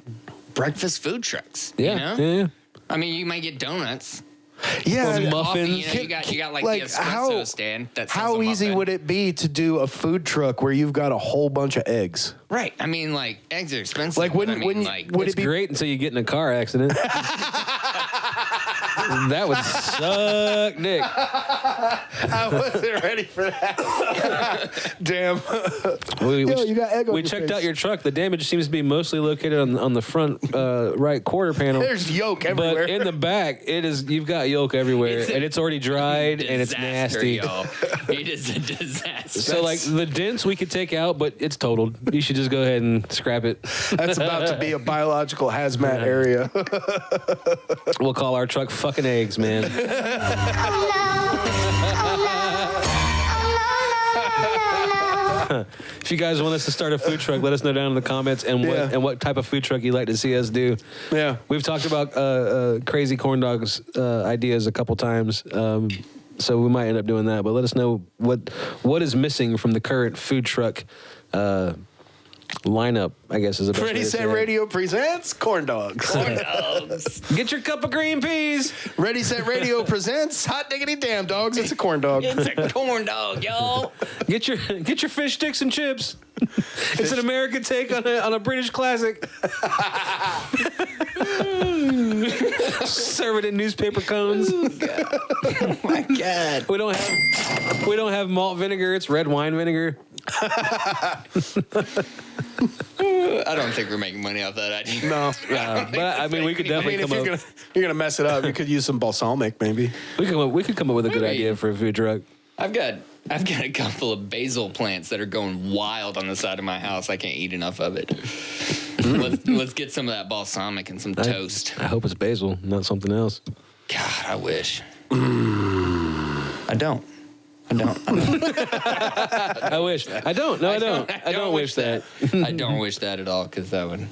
[SPEAKER 3] breakfast food trucks.
[SPEAKER 1] Yeah,
[SPEAKER 3] You know?
[SPEAKER 1] yeah.
[SPEAKER 3] I mean, you might get donuts.
[SPEAKER 2] Yeah,
[SPEAKER 1] Well,
[SPEAKER 3] Coffee,
[SPEAKER 1] muffins.
[SPEAKER 3] you got like the espresso stand. That sells
[SPEAKER 2] how
[SPEAKER 3] a
[SPEAKER 2] easy
[SPEAKER 3] muffin.
[SPEAKER 2] would it be to do a food truck where you've got a whole bunch of eggs?
[SPEAKER 3] Right. I mean, like eggs are expensive.
[SPEAKER 2] Like,
[SPEAKER 3] but
[SPEAKER 2] wouldn't-
[SPEAKER 3] I mean,
[SPEAKER 2] wouldn't-
[SPEAKER 3] like
[SPEAKER 2] would
[SPEAKER 1] It's
[SPEAKER 2] it be
[SPEAKER 1] great until you get in a car accident. That would suck, Nick.
[SPEAKER 2] I wasn't ready for that. Damn.
[SPEAKER 1] We
[SPEAKER 2] you got egg on
[SPEAKER 1] we
[SPEAKER 2] your
[SPEAKER 1] checked
[SPEAKER 2] face.
[SPEAKER 1] out your truck. The damage seems to be mostly located on the front right quarter panel.
[SPEAKER 2] There's yolk everywhere.
[SPEAKER 1] But in the back, you've got yolk everywhere, and it's already dried and it's
[SPEAKER 3] disaster,
[SPEAKER 1] nasty.
[SPEAKER 3] Y'all. It is a disaster.
[SPEAKER 1] So like the dents we could take out, but it's totaled. You should just go ahead and scrap it.
[SPEAKER 2] That's about to be a biological hazmat area.
[SPEAKER 1] We'll call our truck fucking eggs, man. If you guys want us to start a food truck, let us know down in the comments and what type of food truck you'd like to see us do.
[SPEAKER 2] Yeah.
[SPEAKER 1] We've talked about crazy corn dogs ideas a couple times, so we might end up doing that. But let us know what is missing from the current food truck lineup, I guess is the best way
[SPEAKER 2] Ready,
[SPEAKER 1] to say
[SPEAKER 2] Set,
[SPEAKER 1] it.
[SPEAKER 2] Radio presents corn dogs.
[SPEAKER 3] corn dogs.
[SPEAKER 1] Get your cup of green peas.
[SPEAKER 2] Ready, Set, Radio presents hot diggity damn dogs. It's a corn dog.
[SPEAKER 3] It's a corn dog, y'all.
[SPEAKER 1] Get your fish sticks and chips. It's an American take on a British classic. Serve it in newspaper cones.
[SPEAKER 3] Oh my God.
[SPEAKER 1] We don't have malt vinegar. It's red wine vinegar.
[SPEAKER 3] I don't think we're making money off that idea.
[SPEAKER 2] No.
[SPEAKER 1] But I mean, we could definitely
[SPEAKER 2] if
[SPEAKER 1] come up.
[SPEAKER 2] you're gonna mess it up, you could use some balsamic, maybe.
[SPEAKER 1] We could come up with a good
[SPEAKER 3] Maybe.
[SPEAKER 1] idea for a food truck.
[SPEAKER 3] I've got a couple of basil plants that are going wild on the side of my house. I can't eat enough of it. Let's get some of that balsamic and some toast.
[SPEAKER 1] I hope it's basil, not something else.
[SPEAKER 3] God, I wish. I don't.
[SPEAKER 1] I wish. I don't. No, I don't. I don't wish that.
[SPEAKER 3] I don't wish that at all because that would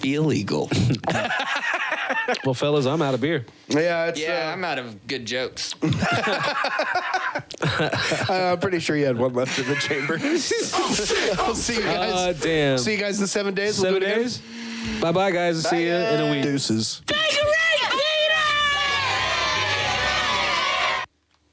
[SPEAKER 3] be illegal.
[SPEAKER 1] Well, fellas, I'm out of beer.
[SPEAKER 2] Yeah, it's.
[SPEAKER 3] Yeah, I'm out of good jokes.
[SPEAKER 2] I'm pretty sure you had one left in the chamber. I'll see you guys.
[SPEAKER 1] Damn.
[SPEAKER 2] See you guys in 7 days.
[SPEAKER 1] 7 days? Bye-bye, guys. See you in a week.
[SPEAKER 2] Deuces.
[SPEAKER 7] Thank you